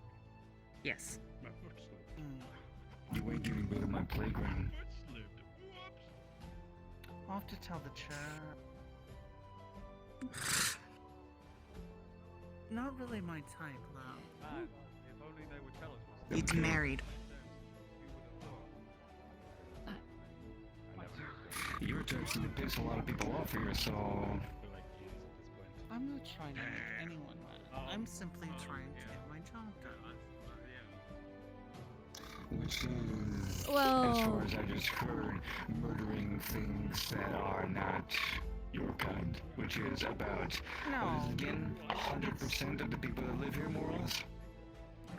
Yes. You ain't getting rid of my playground. I'll have to tell the chair. Not really my type, though. It's married. Your type seems to piss a lot of people off here, so... I'm not trying to make anyone mad. I'm simply trying to get my job done. Which is, Well- as far as I just heard, murdering things that are not your kind, which is about, what is it again, 100% of the people that live here, more or less?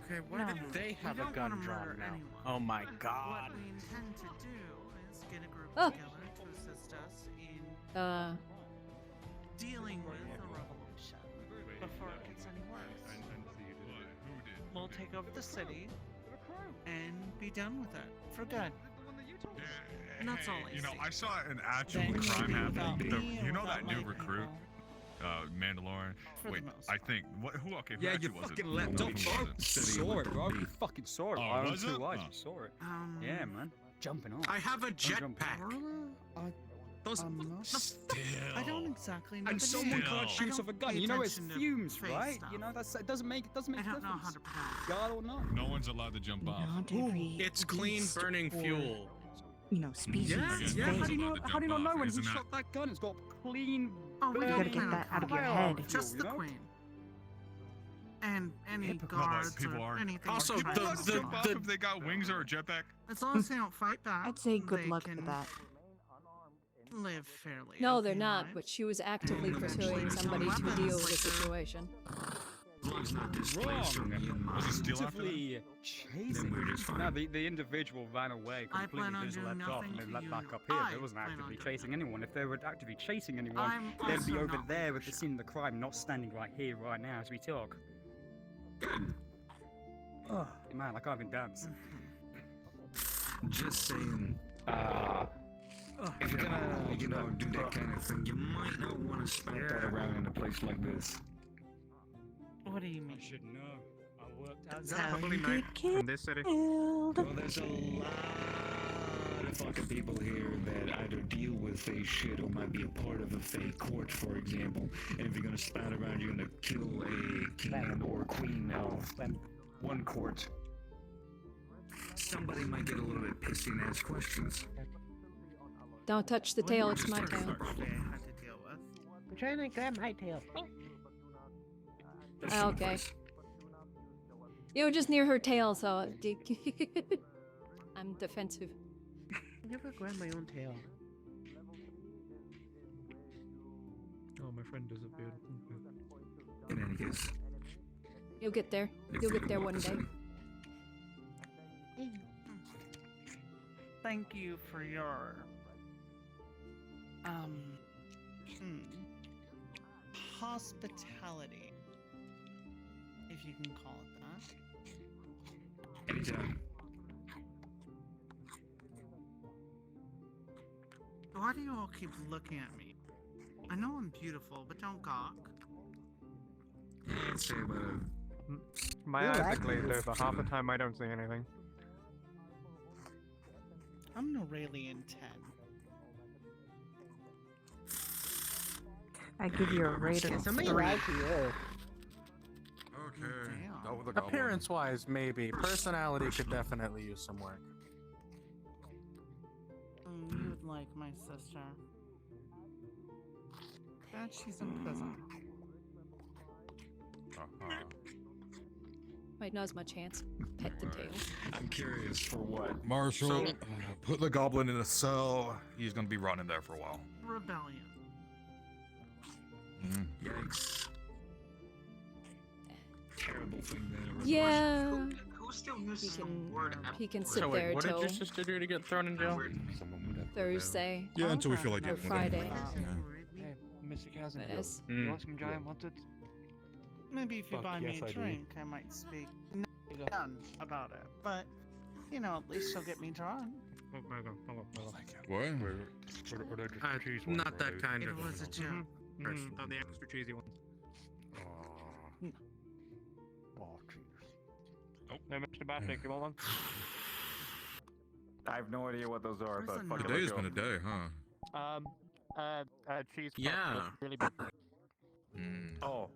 Okay, why did they have a gun drawn now? Oh my god. What we intend to do is get a group Oh. together to assist us in dealing with the revolution before it gets any worse. We'll take over the city and be done with it for good. And that's all I You know, see. I saw an actual Then crime maybe happening. without me or You know without that my new recruit, Mandalorian? For the Wait, most I think who? Okay, who Yeah, actually you was fucking it? leapt Who up, was bro. it? Saw it, bro. You fucking saw it. Oh, I own was it? 2 eyes. Oh. You saw it. Yeah, man. Jumping on. I have a I'm jumping. jetpack. Those I don't exactly know and the someone name. can't I shoot don't off a gun. pay You know it's attention to fumes, face right? stuff. You know it doesn't make I don't difference. know how to pronounce. God or not. No one's allowed to jump off. Not every It's clean beast burning or, fuel. You know, species. Yeah, is yeah. fake. How do you not know when he Isn't that- shot that gun? It's got clean. Oh, we You don't gotta get plan that on out of your fire, head. Just the You know? queen. And any Hypocrite. guards People or aren't. anything. Also, we're People trying allowed to to the- jump off the- if they got wings or a jetpack. As long as they don't fight back. I'd say good they luck can... with that. live fairly. No, they're okay not, lives. but she was actively pursuing somebody to deal with the situation. As long as not displaced from me and mine. Actively chasing. Then we're just fine. No, the individual ran away I completely, plan on just doing left off, and nothing then to left you. back up here. I They wasn't plan actively on chasing anyone. If they were actively chasing anyone, I'm they'd be also over not there at the scene of the crime, not standing right here, right now, as we talk. Oh, man, I can't even dance. Just saying. If you're gonna, do that kind of thing, you might not want to smack that around in a place like this. What do you mean? I should know. I worked out. That's how Probably you not get killed. in this city. Well, there's a lot of fucking people here that either deal with fake shit or might be a part of a fake court, for example. And if you're gonna spat around, you're gonna kill a king or queen of one court. Somebody might get a little bit pissy and ask questions. Don't touch the tail, it's my tail. I'm trying to grab my tail. Okay. You were just near her tail, so I'm defensive. I never grab my own tail. Oh, my friend disappeared. In any case, You'll get there. You'll get there one day. Thank you for your hospitality, if you can call it that. anytime. Why do you all keep looking at me? I know I'm beautiful, but don't gawk. I'd say about My eyes are glazed over. Half the time I don't see anything. I'm an Aurelian 10. I give you a rate of Somebody 3. lied to you. Okay. Damn. That was the goblin. Appearance-wise, maybe. Personality could definitely use some work. You would like my sister. Bet she's in prison. Wait, now's my chance. Pet the tail. I'm curious for what. Marshall, put the goblin in a cell. He's gonna be running there for a while. Rebellion. Yikes. Terrible thing that Yeah. Who still He uses the can, word he can So sit wait, there what did till your sister do to get thrown in jail? Thursday Yeah, until we feel like or getting Friday. Hey, Mr. Cousin. It is. You want some giant wanted? Maybe if you Fuck buy yes, me a I do. drink, I might speak down about it. But, you know, at least she'll get me drunk. What? Not that kind It of. was a joke. Oh, the extra cheesy ones. No, Mr. Batrick, you want one? I have no idea what those are, but fuck it, Today's let's been a go. day, huh? Cheese. Yeah. Really big. Oh,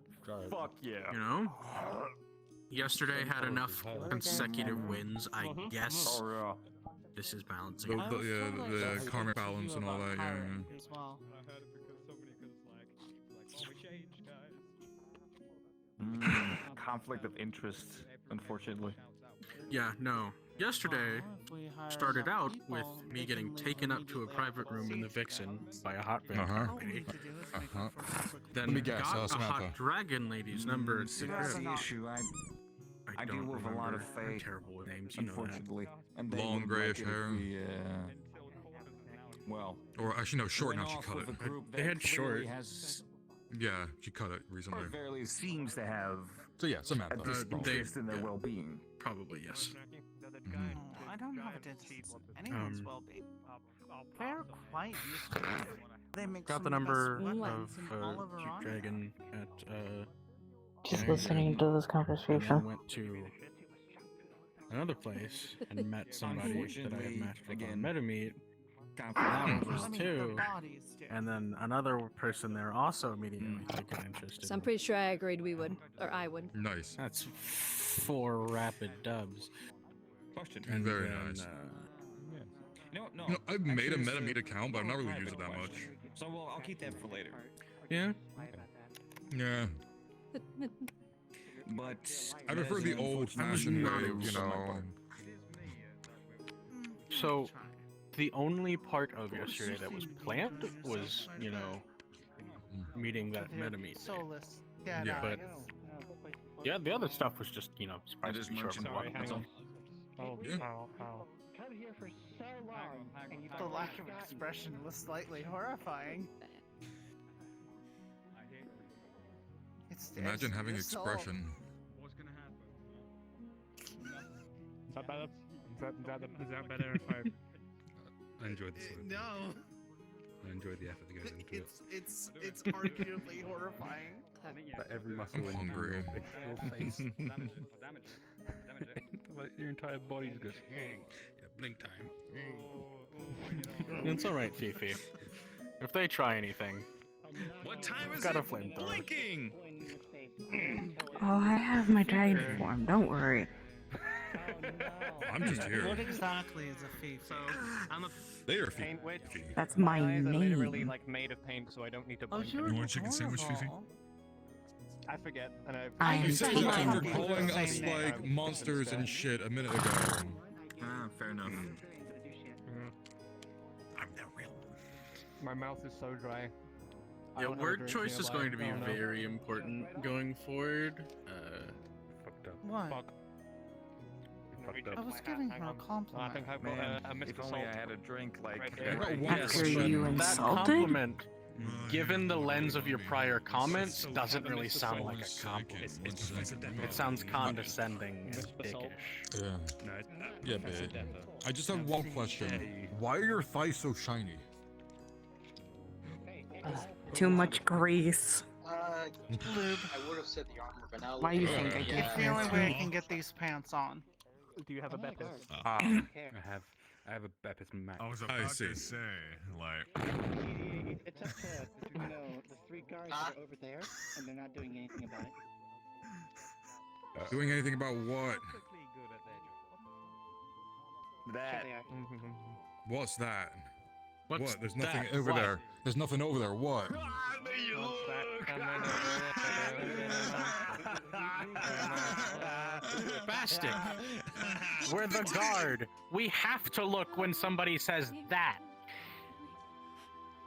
fuck yeah. You know? Yesterday had enough consecutive wins, I guess. Oh, yeah. This is balancing. The karmic balance and all that, yeah. As well. Conflict of interest, unfortunately. Yeah, no. Yesterday started out with me getting taken up to a private room in the Vixen by a hot vampire lady. Then Let me guess, got a Samantha. hot dragon lady's number at the That's crib. the issue. I deal don't with a lot of remember. I'm fake, terrible with names, you know that. unfortunately. And they Long wouldn't grayish like it if hair. we, well, Or actually, no, short now. went She off cut with it. a group They that had short. clearly has, Yeah, she cut it or recently. at very least seems to have So yeah, Samantha. a disinterest in their well-being. Probably, yes. No, I don't have a disinterest in anyone's well-being. They're quite used to it. They make Got some the of best number weapons of in all of cute Iran. dragon at Just Gang, listening to this and conversation. then went to another place and met somebody that I had Unfortunately, matched with again, on MetaMeet. conflict That of one was I mean, two. their bodies do. And then another person there also immediately took an interest So in I'm me. pretty sure I agreed we would, or I would. Nice. That's 4 rapid dubs. Question. And Very then, nice. No, no. You know, I've made a actually, it's MetaMeet account, but I've not really used it that much. So well, I'll keep that for later. Yeah. Yeah. But I prefer as the an old unfortunate fashioned way, news you on my know. part. So, the only part of yesterday that was planned was, you know, meeting that meta meeting. Soulless. Yeah, but yeah, the other stuff was just, you know, surprised to be short. Sorry, hang on. Oh, Yeah. Come here for so long, and you The lack of expression was slightly horrifying. Imagine having your soul. expression. What's gonna happen? Is that better? Is that better if I... I enjoyed the sword. No. I enjoyed the effort that goes into it. It's arguably horrifying. But every muscle in hungry. your face. Like your entire body just goes. Yeah, blink time. It's alright, Fifi. If they try anything, What time is got a it? flamethrower. Blinking! Oh, I have my dragon form. Don't worry. I'm just here. What exactly is a thief? So I'm a They are Paint witch. That's my Guys are literally name. like made of paint, so I don't need to. Oh, blink you're anymore. You want a chicken sandwich, Fifi? I forget, and I am You said that after taken. calling us like monsters and shit a minute ago. Fair enough. I'm the real. My mouth is so dry. I Yeah, don't have a word drink choice is nearby. going to be Oh, no. very important going forward. Fucked up. What? Fucked I up. was giving her a compliment. I think I've got Man, a missed if only assault. I had a drink like Right I got there. one After question. you That insulted? compliment, given the lens of your prior comments, doesn't really sound like a compliment. It sounds condescending and dickish. Yeah. No, Yeah, babe. I just have one question. Why are your thighs so shiny? Too much grease. Lube. I would have said the armor, but now Why you think I It's get the only way I this? can get these pants on. Do you have a better? I have a baptism max. I was I about see. to say, like, It's up to, you know, the three guards are over there, and they're not doing anything about it. Doing anything about what? Sure they are. What's that? What's what? There's nothing that? over What? there. There's nothing over there. What? Bastic. We're the guard. We have to look when somebody says that.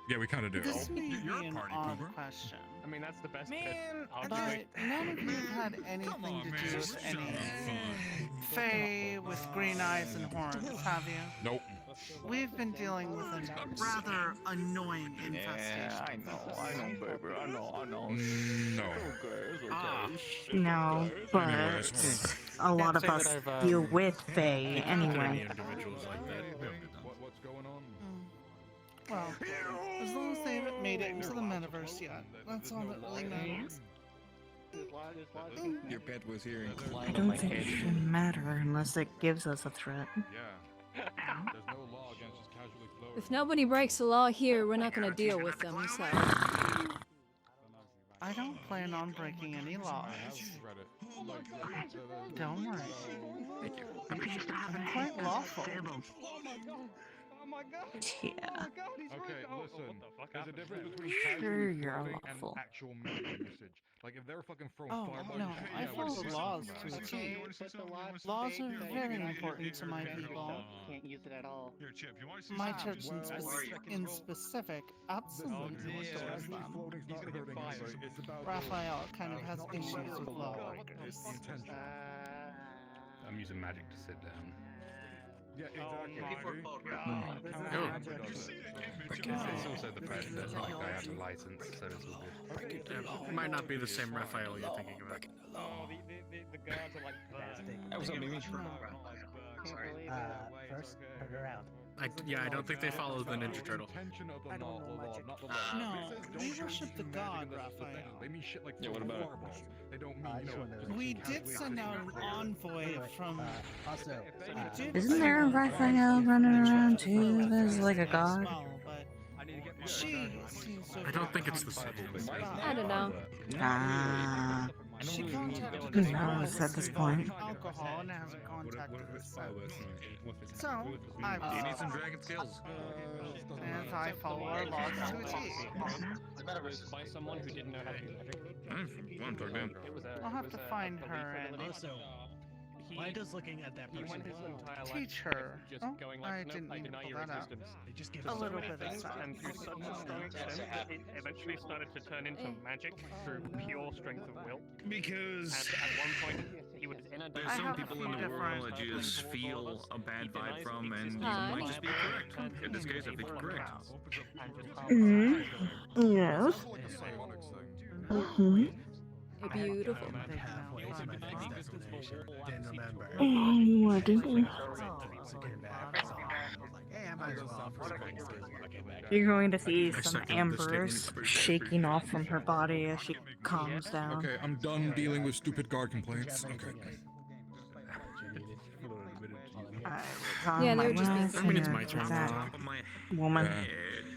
Yeah, we kind of do. This may You're be a an party odd pooper. question, I mean, that's the best bit. Man, I'll but do it. none of you had anything to do with any fae with green eyes and horns, have you? Nope. We've been dealing with a rather annoying infestation. I know, baby. I know. No. No, but Anyways. a lot of say us that I've, deal with Fae encountered any anyway. individuals like that. What's going on? Well, as long as they haven't made it into the metaverse yet, that's all that really matters. Your pet was here and I climbed on don't my think it head. should matter unless it gives us a threat. Yeah. There's no law against just casually floating. If nobody breaks the law here, we're not gonna deal with them, so. I don't plan on breaking any laws. Don't worry. I'm quite lawful. Yeah. Okay, listen. There's a difference between Sure, casually you're floating and lawful. actual message. Like if they're fucking throwing Oh, fireballs. no, and shit, I yeah, follow we're the laws to a T. Laws are very important to my people. Can't use it at all. Here, Chip, you want to see My something? church in specific absolutely restores them. Raphael kind of has issues with lawbreakers. I'm using magic to sit down. Yeah, exactly. It's also the fact that like I have a license, so it's all good. It might not be the same Raphael you're thinking about. Oh, the guards are like plastic. That was on me. First, turn around. I don't think they follow the Ninja Turtle. No, we worship the god, Raphael. They mean shit like Yeah, what about it? fireballs. They don't mean, you know, We did send out an envoy from. Also, Isn't there a Raphael running around too? There's like a god. She seems to I don't think it's the same. I don't know. Ah. She contacted Who us knows at this point? alcohol and hasn't contacted us since. So, I Do you need was, some dragon skills? as I follow our laws to a T. By someone who didn't know how to do magic. I'm tugged in. It was a, I'll have to find her and Why does looking at that He person went his entire life Teach her. just Oh, going I like, nope, didn't I mean to deny pull your that out. existence. They just give A us so little many bit of things, science. And to such a strong extent that it eventually started to turn into magic through pure strength of will. Because And at one point, he would there's some people in the world that you just feel a bad vibe from, and you might just be correct. In this case, I think you're correct. Yes. Mm-hmm. You're beautiful. halfway to my next destination. Didn't remember. What is it? You're going to see some ambers shaking off from her body as she calms down. Okay, I'm done dealing with stupid guard complaints. Okay. Yeah, they're just being I mean, it's my turn now. Woman.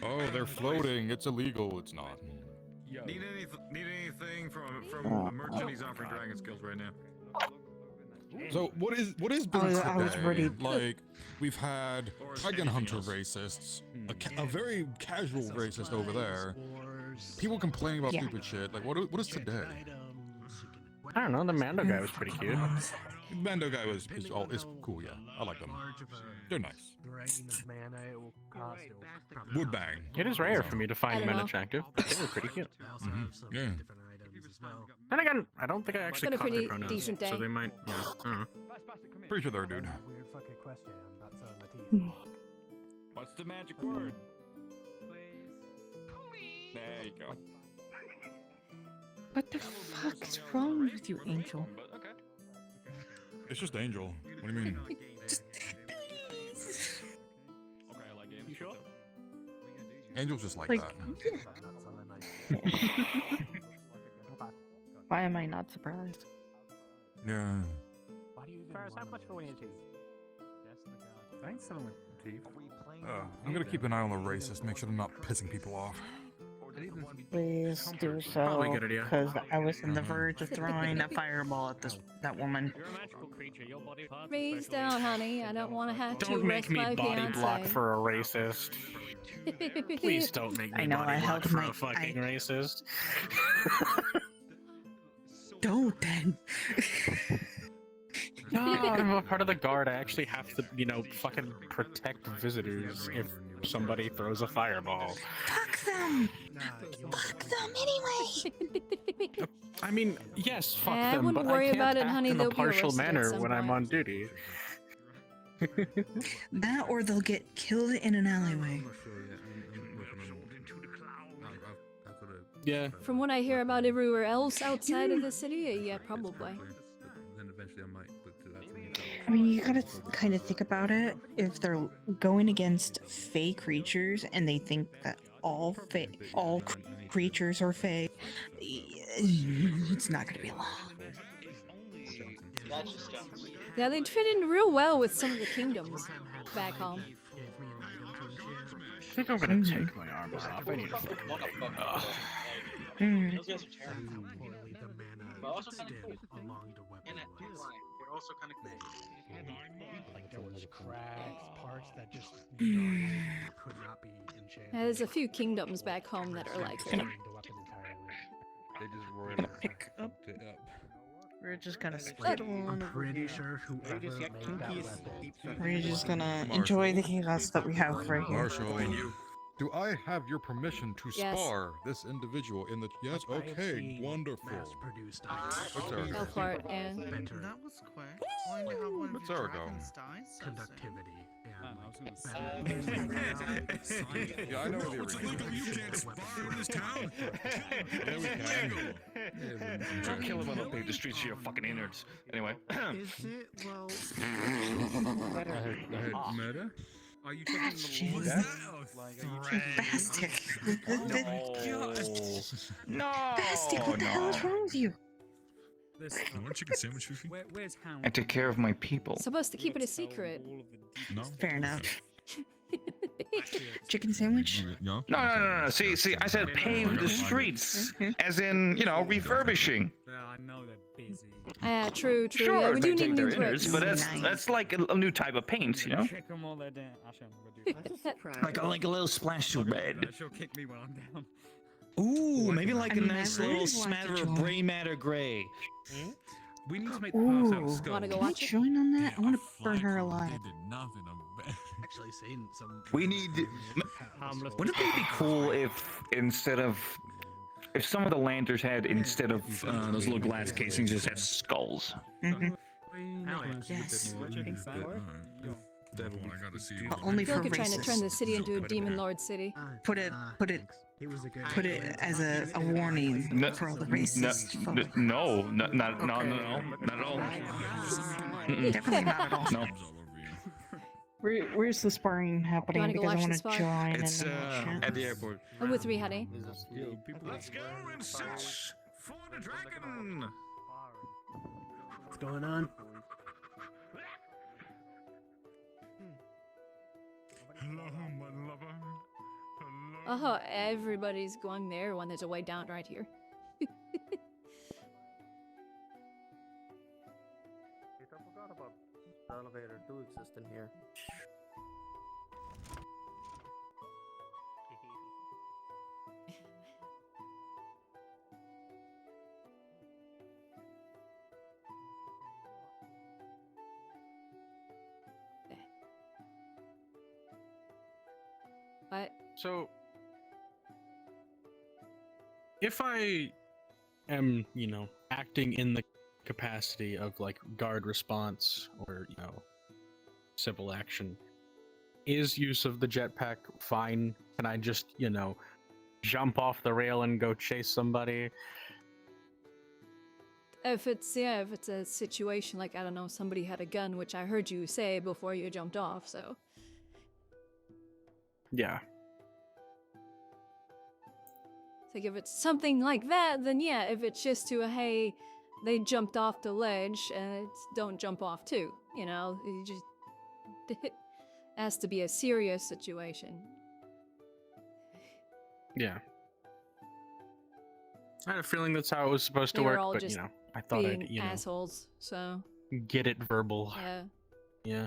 Oh, they're floating. It's illegal. It's not. Need anything from the merchant? He's offering dragon skills right now. So what is been I was today? ready. Like we've had dragon hunter racists, a very casual racist over there. People complaining about stupid shit. Like what is today? I don't know. The Mando guy was pretty cute. The Mando guy is cool. Yeah, I like them. They're nice. Woodbang. It is rare for me to I find don't men know. attractive, but they were pretty cute. Yeah. And again, I don't think I actually Been a caught their pretty pronouns, decent so day. they might. Yeah, I don't know. Pretty sure they're a dude. Weird fucking question. I'm not selling my teeth. What's the magic word? There you go. What the fuck is wrong with you, Angel? It's just Angel. What do you mean? You sure? Angel's just like Like- that. Why am I not surprised? Yeah. Ferris, how much for one of your teeth? I ain't selling my teeth. I'm gonna keep an eye on the racist. Make sure they're not pissing people off. Please do Probably a so, good idea. because I was on the verge of throwing a fireball at that woman. You're a magical creature. Your body parts. Freeze down, honey. I don't want to have to Don't make arrest me my body block fiancé. for a racist. Please don't make me I know, body I block held for my- a fucking racist. Don't then. No, I'm a part of the guard. I actually have to, fucking protect visitors if somebody throws a fireball. Fuck them! Fuck them anyway! I mean, yes, fuck I them, wouldn't but worry I can't about it, act honey, in they'll a be partial arrested at manner some when I'm point. on duty. That or they'll get killed in an alleyway. Yeah. From what I hear about everywhere else outside of the city, yeah, probably. Then eventually I might look to that for you. I mean, you gotta kind of think about it. If they're going against fey creatures and they think that all creatures are fey, it's not gonna be long. Yeah, they fit in real well with some of the kingdoms back home. I think I'm gonna take my armor off. I need to fucking Mm. Those guys are terrible. But also kind of cool. And they're also kind of cool. Like there was cracks, parts that just could not be enchanted. Yeah, there's a few kingdoms back home that are like that. The weapon entirely. They just royally fucked it up. We're just gonna split on. I'm pretty sure whoever made that weapon. We're just gonna enjoy the chaos that we have right here. Marshall, do I have your permission to Yes. spar this individual in the? Yes. Okay. Wonderful. Mass-produced What's our Go for it, and That was quick. Only to have one of What's your our go? dragons die so soon. conductivity. Yeah, I know the original. You can't spar in this town. Yeah, we can. Don't kill him and they'll pave the streets for your fucking innards. Anyway. Is it? Well, I heard murder. Are you talking Jeez. Bastic. No. Bastic, what the hell is wrong with you? You want chicken sandwich, Fifi? where's Hound? I take care of my people. supposed to keep it a secret. No. Fair enough. Chicken sandwich? No. See, I said pave the streets, as in, refurbishing. Well, I know they're busy. True. Yeah, Sure, we they do take need their new innards, bricks. but that's like a new type of paint, Check them all that down. Like a little splash to red. She'll kick me when I'm down. Ooh, maybe like I a mean, nice I really little like smatter the of joint. gray matter gray. We need to make the path out Ooh, of skull. Wanna go can I watch it? join on that? I want to burn her alive. Actually seen some. We need. Wouldn't it be cool if instead of some of the lanterns had instead of those little glass casings just had skulls? Yes. Devil, I gotta see. But I only feel for like you're trying to turn the racists. city into a demon lord city. Put it as a warning for all the racist folk. No, not at all. Definitely not at all. No. Where's the sparring happening? wanna go Because I watch want the to spar? join It's and watch it. at the airport. I'm with Ree, honey. Let's go and search for the dragon. What's going on? Hello, my lover. Oh, everybody's going there when there's a way down right here. I forgot about the elevator do exist in here. What? So, if I am, acting in the capacity of like guard response or, civil action, is use of the jetpack fine? Can I just, jump off the rail and go chase somebody? If it's a situation like, I don't know, somebody had a gun, which I heard you say before you jumped off, so. Yeah. Like, if it's something like that, then yeah. If it's just to a, hey, they jumped off the ledge, and it's don't jump off too. You just it has to be a serious situation. Yeah. I had a feeling that's how it was supposed to They were work, all but just I thought being I'd, assholes. So get it verbal. yeah, Yeah.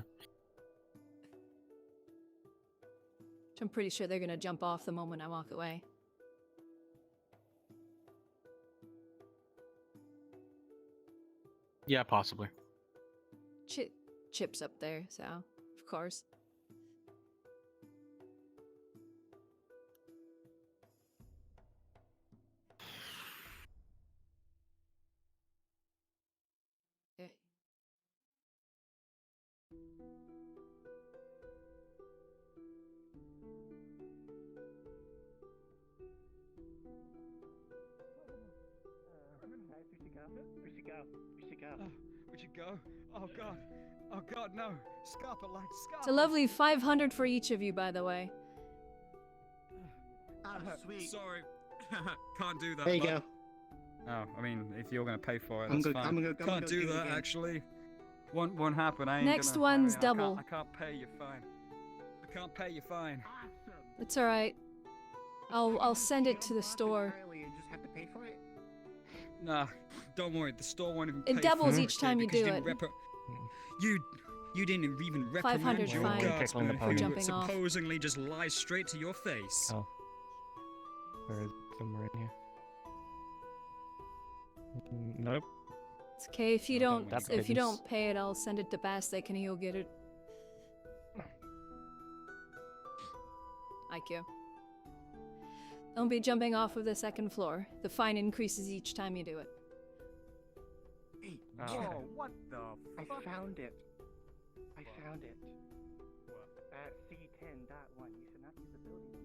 which I'm pretty sure they're gonna jump off the moment I walk away. Yeah, possibly. Chip's up there, so of course. Okay. We should go. We should go. Oh god. Oh god, no. Scarpa, lad, Scarpa. It's a lovely 500 for each of you, by the way. Sweet. Sorry. Can't do that. There you bud. go. Oh, I mean, if you're gonna pay for it, I'm that's gonna- fine. I'm gonna Can't go do get it that, again. actually. Won't happen. I ain't Next gonna, one's I double. can't pay your fine. I can't pay your fine. It's all right. I'll send it to the store. You just have to pay for it. Nah, don't worry. The store won't even It pay doubles for each time you because do didn't it. You didn't even 500 reprimand your fine guardsman for who jumping off. supposedly just lies straight to your face. Oh. Or is it somewhere in here? Nope. It's okay if you don't. That's If you pittance. don't pay it, I'll send it to Bastek and he'll get it. IQ. Don't be jumping off of the second floor. The fine increases each time you do it. Whoa, what the I fuck? found it. I found it. At C10.1, you should not use the building.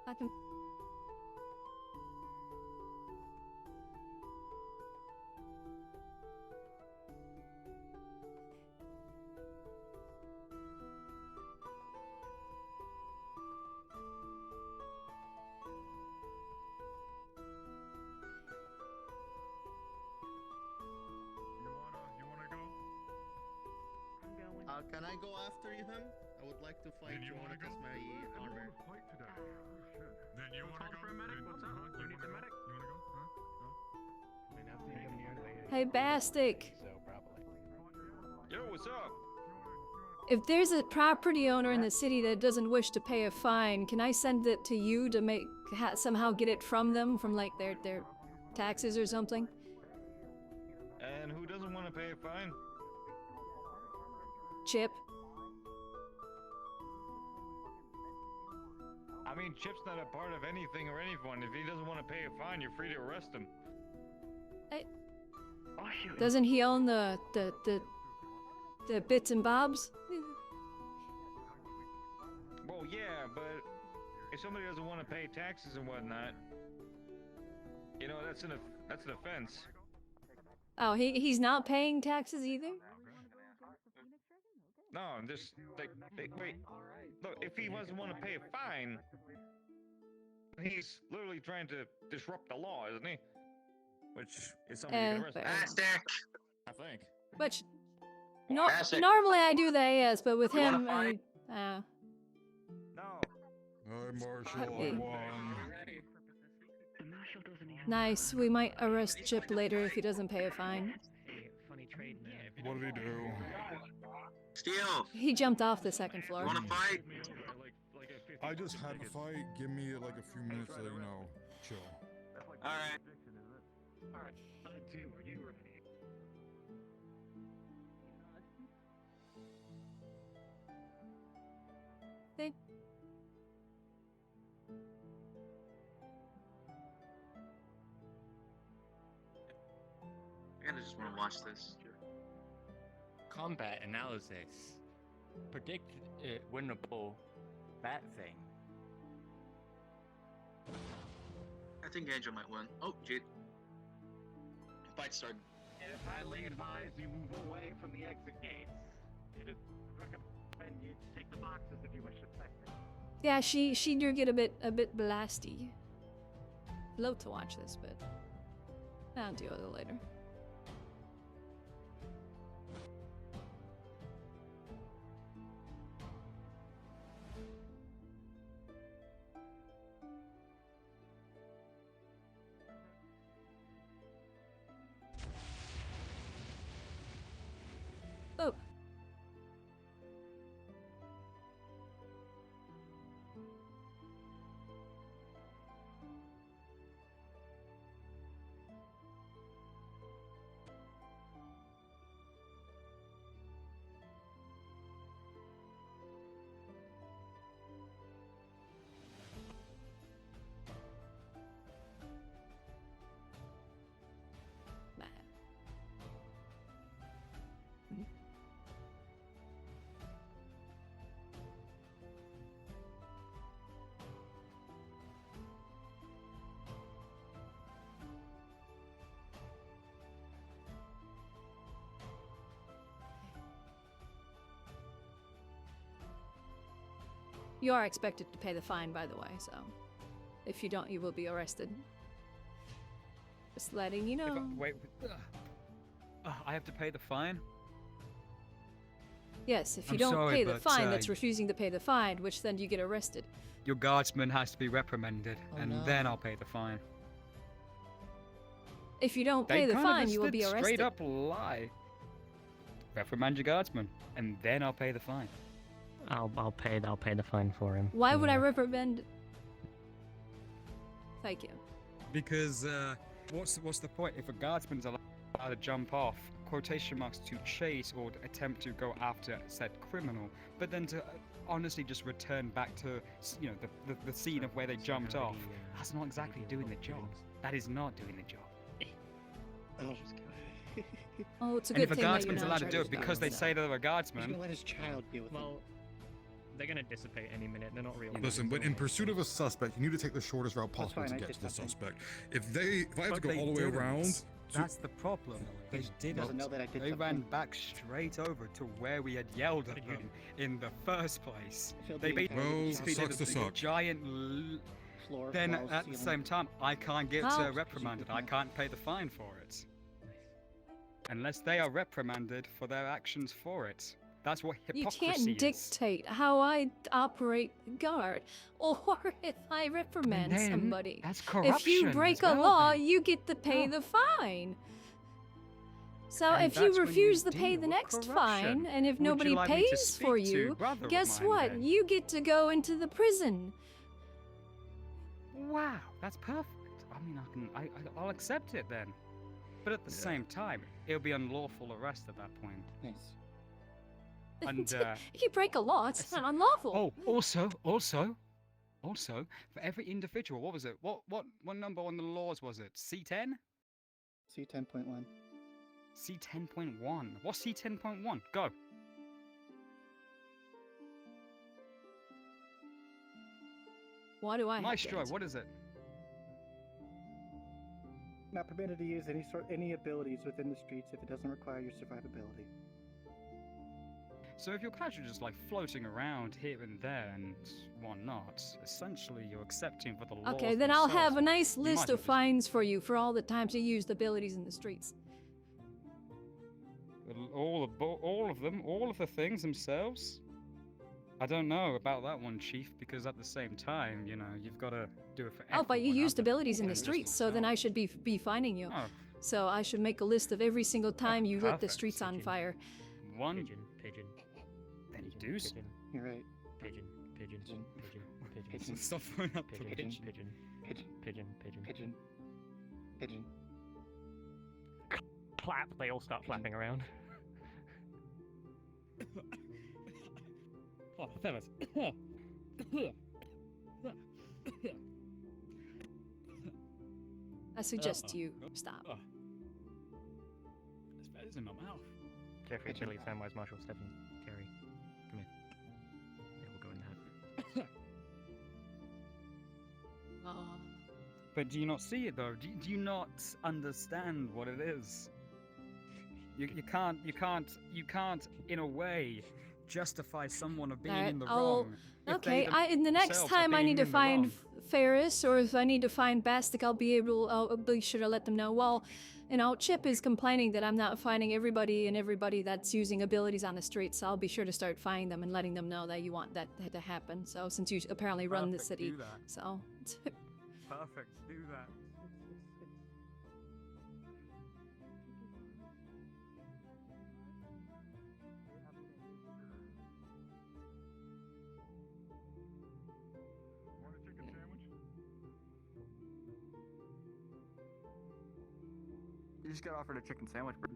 I can. Can I go after him? I would like to fight you as my armor. Then you wanna go? For a medic? What's up? You need the medic? You wanna go? Huh? Hey, Bastic. Yo, what's up? If there's a property owner in the city that doesn't wish to pay a fine, can I send it to you to make somehow get it from them, from like their taxes or something? And who doesn't want to pay a fine? Chip. I mean, Chip's not a part of anything or anyone. If he doesn't want to pay a fine, you're free to arrest him. Doesn't he own the bits and bobs? Well, yeah, but if somebody doesn't want to pay taxes and whatnot, you know, that's an offense. Oh, he's not paying taxes either? No, I'm just like, wait. Look, if he doesn't want to pay a fine, he's literally trying to disrupt the law, isn't he? Which is something you can arrest. I think. Which, normally I do that, yes, but with him, No. Hi, Marshall. I won. nice. We might arrest Chip later if he doesn't pay a fine. What did he do? Steal. He jumped off the second floor. Wanna fight? I just had to fight. Give me like a few minutes to, you know, chill. Alright. Hey. I kinda just wanna watch this. Combat analysis. Predict winnable bat thing. I think Angel might win. Oh, shit. Fight started. If highly advised you move away from the exit gates, it is recommend you take the boxes if you wish to play. Yeah, she do get a bit blasty. Love to watch this, but I'll deal with it later. Oh. You are expected to pay the fine, by the way, so if you don't, you will be arrested. Just letting you know. Wait, I have to pay the fine? Yes, if you I'm don't sorry, pay the but, fine, that's refusing to pay the fine, which then you get arrested. Your guardsman has to be reprimanded, and no. then I'll pay the fine. If you don't They pay the kinda fine, just you will did be arrested. Straight up lie. Reprimand your guardsman, and then I'll pay the fine. I'll pay the fine for him. Why would I reprimand? Thank you. Because what's the point if a guardsman's allowed to jump off, quotation marks, to chase or attempt to go after said criminal, but then to honestly just return back to the scene of where they jumped off? That's not exactly doing the job. That is not doing the job. Oh, it's a And good if a thing that you're guardsman's not allowed to do it charged because they say they're a guardsman, He's gonna let his child deal with Well, they're gonna dissipate any minute. They're not real. Listen, but in pursuit of a suspect, you need to take the shortest route possible fine, to I get did to the nothing. suspect. If I have to But go they all the way didn't. around. That's the problem. They didn't. doesn't know that I did They ran something. back straight over to where we had yelled at them in the first place. Filled They the basically entire Well, did sucks to a suck. giant. Floor, Then walls, at the ceiling. same time, I can't get How? reprimanded. I can't pay the fine for it. Unless they are reprimanded for their actions for it. That's what You hypocrisy can't dictate how I operate guard, or if I reprimand then somebody. that's If you corruption break as a well, law, then. you get to pay the fine. So And if you that's when refuse to deal pay the with next corruption. fine, and if Would you nobody like me to pays for speak to you, brother of guess mine, what? then? You get to go into the prison. Wow, that's perfect. I mean, I'll accept it then. But at the same time, it'll be unlawful arrest at that point. Nice. And If you break a law, it's not unlawful. oh, also, for every individual, what was it? What number on the laws was it? C10? C10.1. C10.1. What's C10.1? Go. Why do I have Maestro, to what is it? Not permitted to use any abilities within the streets if it doesn't require your survivability. So if you're casually just like floating around here and there and whatnot, essentially you're accepting for the laws. Okay, then I'll have a themselves. nice You list might of fines for you for all the times you used abilities in the streets. all of the things themselves. I don't know about that one, Chief, because at the same time, you know, you've got to do it for Oh, but you everyone used other abilities in than the just streets, so then I should be fining you. Oh. So I should make a list of every single time you lit the perfect. streets on fire. one. Pigeon. Then deuce. You're right. Pigeon. Pigeon. Stop throwing up the Pigeon. pigeon. Pigeon. Clap. They all start flapping around. Oh, Themis. I suggest you stop. There's feathers in my mouth. Jeffrey, Billy, Samwise, Marshall, Stephen, Terry, come here. Yeah, we'll go in that. But do you not see it though? Do you not understand what it is? You can't in a way justify someone of being in the wrong. if Okay, they in the next themselves are time I being need to in the find wrong. Ferris, or if I need to find Bastic, I'll be sure to let them know. Well, you know, Chip is complaining that I'm not finding everybody that's using abilities on the streets, so I'll be sure to start finding them and letting them know that you want that to happen. So since you apparently run the Perfect, city, do that. so Perfect. Do that. Want a chicken sandwich? You just got offered a chicken sandwich, bro.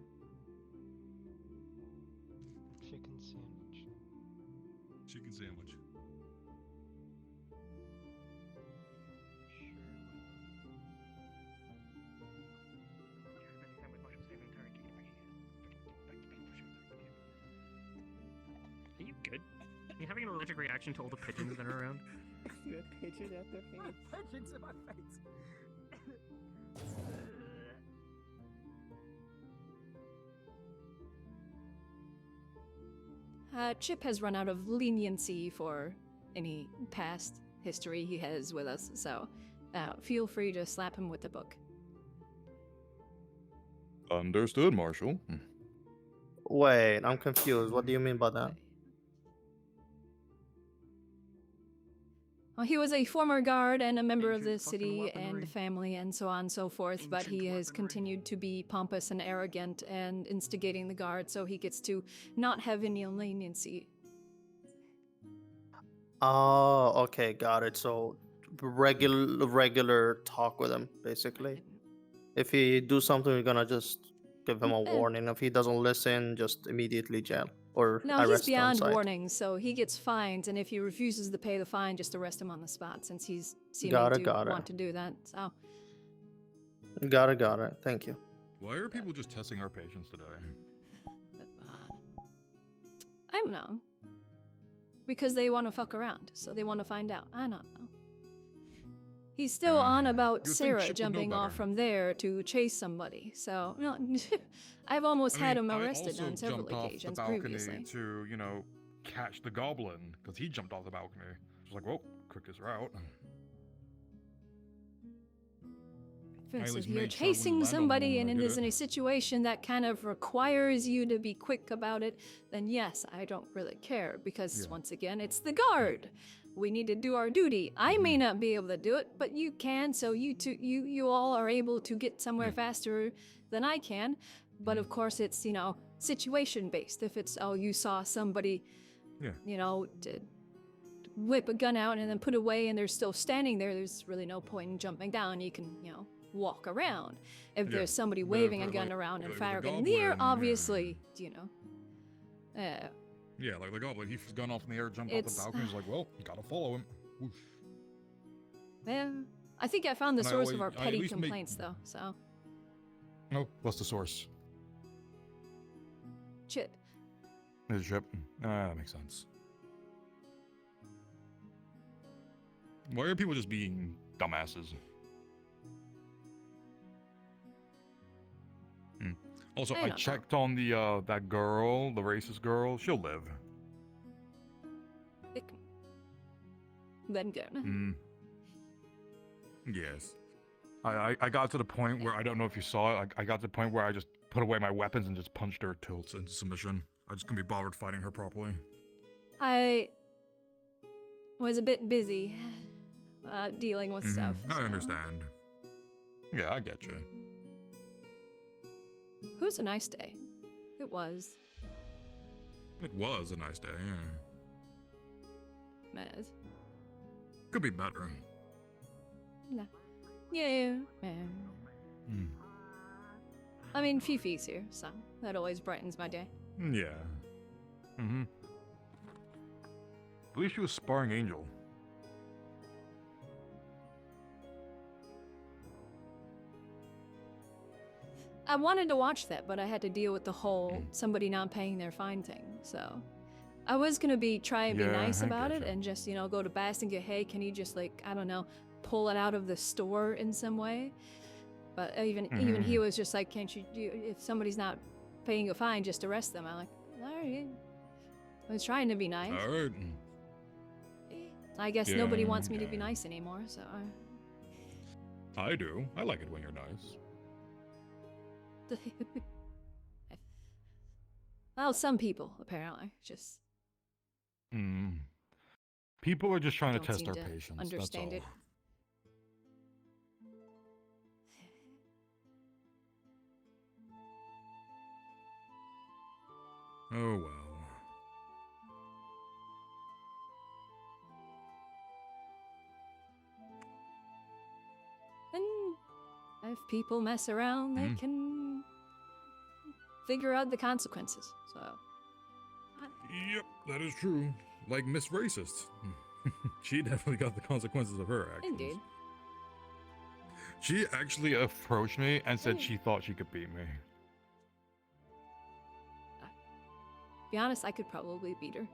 Chicken sandwich. Chicken sandwich. Are you good? Are you having an allergic reaction to all the pigeons that are around? You a pigeon at their face. Pigeons in my face. Chip has run out of leniency for any past history he has with us, so feel free to slap him with the book. Understood, Marshal. Wait, I'm confused. What do you mean by that? Well, he was a former guard and a member of the city and family and so on and so forth, but he has continued to be pompous and arrogant and instigating the guard, so he gets to not have any leniency. Oh, okay, got it. So regular talk with him, basically. If he do something, we're gonna just give him a warning. If he doesn't listen, just immediately jail or No, he's arrest on beyond site. warning, so he gets fined, and if he refuses to pay the fine, just arrest him on the spot, since he's seeming Got it, to got it. want to do that. So, Got it. Thank you. Why are people just testing our patience today? I don't know. Because they want to fuck around, so they want to find out. I don't know. He's still on about you'd think Sarah Chip would know jumping off better. from there to chase somebody. So, no, I've almost had him I arrested also on several jumped off occasions the balcony previously. to, catch the goblin, because he jumped off the balcony. I was like, well, quickest route. So always if you're made sure I wouldn't chasing land on somebody one and when it I is did in it. a situation that kind of requires you to be quick about it, then yes, I don't really care because Yeah. once again, it's the guard. We need to do our duty. I may not be able to do it, but you can, so you all are able to get somewhere faster than I can. But of course, it's, you know, situation based. If it's, oh, you saw somebody, Yeah. you know, whip a gun out and then put away and they're still standing there, there's really no point in jumping down. You can, you know, walk around. If Yeah. there's somebody But waving a like- gun around and like fire a the gun in the air, goblin, yeah. obviously, you know. Yeah, like the goblin, he's gone off in the air, jumped off the It's- balcony. He's like, well, you gotta follow him. Whoosh. Yeah, I think I found the And I source of always- our I at petty least make- complaints, though, so. Oh, what's the source? Shit. His ship. Ah, that makes sense. Why are people just being dumbasses? Also, I I don't know. checked on the that girl, the racist girl. She'll live. Then go. Yes. I got to the point where I don't know if you saw it. I got to the point where I just put away my weapons and just punched her tilts into submission. I just couldn't be bothered fighting her properly. I was a bit busy dealing with stuff. I understand. Yeah, I get you. It was a nice day. It was. It was a nice day, yeah. Mad. Could be better. No. Yeah. I mean, Fifi's here, so that always brightens my day. Yeah. I believe she was sparring Angel. I wanted to watch that, but I had to deal with the whole somebody not paying their fine thing, so. I was gonna try and be Yeah, nice I about getcha. it and just, you know, go to Bass and get, hey, can you just, like, I don't know, pull it out of the store in some way? But even he was just like, can't you do, if somebody's not paying a fine, just arrest them. I'm like, alright. I was trying to be nice. Alright. I guess Yeah, nobody wants me to yeah. be nice anymore, so. I do. I like it when you're nice. Well, some people, apparently. Just People are just trying to don't test seem our to patience. understand that's it. all. Oh well. And if people mess around, they can figure out the consequences, so. Yep, that is true. Like Miss Racist. She definitely got the consequences of her actions. Indeed. She actually approached me and said she thought she could beat me. Be honest, I could probably beat her.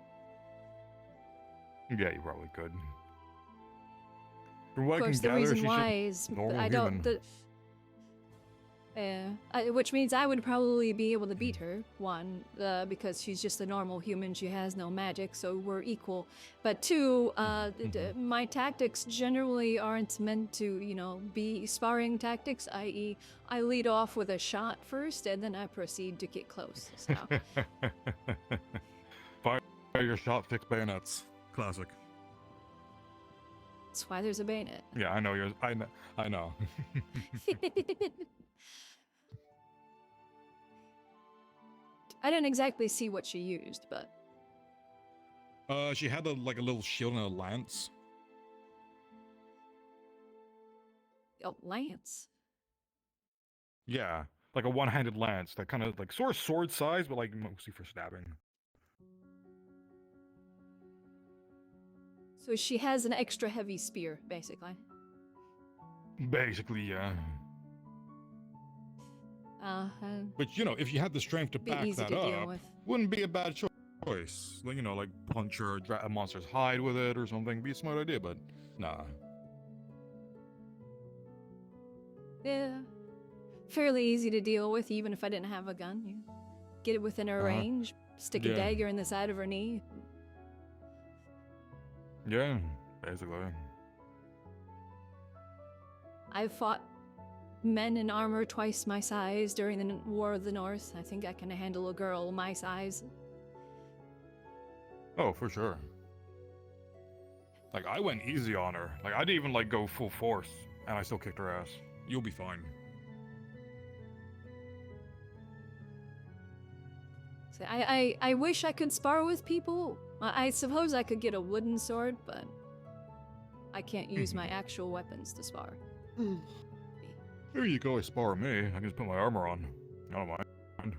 Yeah, you probably could. From what Of course, I the can gather, reason she's why just is normal I human. don't. Which means I would probably be able to beat her. One, because she's just a normal human. She has no magic, so we're equal. But two, my tactics generally aren't meant to, you know, be sparring tactics. I.e., I lead off with a shot first, and then I proceed to get close. So. Fire your shot, fix bayonets. Classic. That's why there's a bayonet. Yeah, I know yours. I know. I didn't exactly see what she used, but She had like a little shield and a lance. oh, lance. Yeah, like a one-handed lance that kind of like sort of sword size, but like mostly for stabbing. So she has an extra heavy spear, basically. Basically, yeah. But you know, if you had the strength to Be back easy that to deal up, with. wouldn't be a bad choice. Like, you know, like puncture a monster's hide with it or something. Be a smart idea, but nah. Yeah. Fairly easy to deal with, even if I didn't have a gun. You get it within her range, stick a Yeah. dagger in the side of her knee. Yeah, basically. I've fought men in armor twice my size during the War of the North. I think I can handle a girl my size. Oh, for sure. Like, I went easy on her. Like, I didn't even, like, go full force, and I still kicked her ass. You'll be fine. So I wish I could spar with people. I suppose I could get a wooden sword, but I can't use my actual weapons to spar. Here you go, spar me. I can just put my armor on. I don't mind.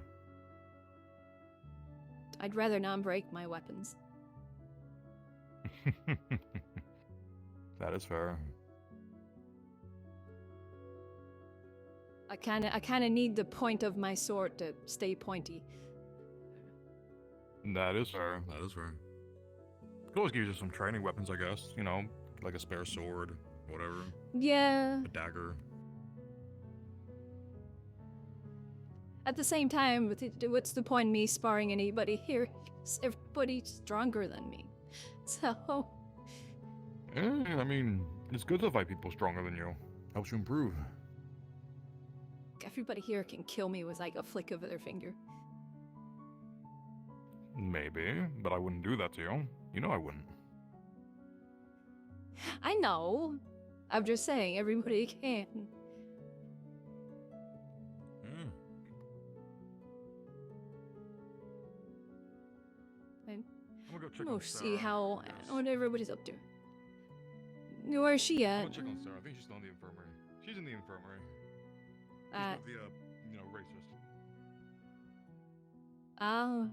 I'd rather not break my weapons. That is fair. I kinda need the point of my sword to stay pointy. That is fair. That is fair. Could always give you some training weapons, I guess. You know, like a spare sword, whatever. Yeah. A dagger. At the same time, what's the point in me sparring anybody here? Everybody's stronger than me. So... I mean, it's good to fight people stronger than you. Helps you improve. Everybody here can kill me with like a flick of their finger. Maybe, but I wouldn't do that to you. You know I wouldn't. I know. I'm just saying, everybody can. We'll see what everybody's up to. Where's she at? I'll check on Sarah. I think she's still in the infirmary. She's in the infirmary. She's with the, racist. Oh.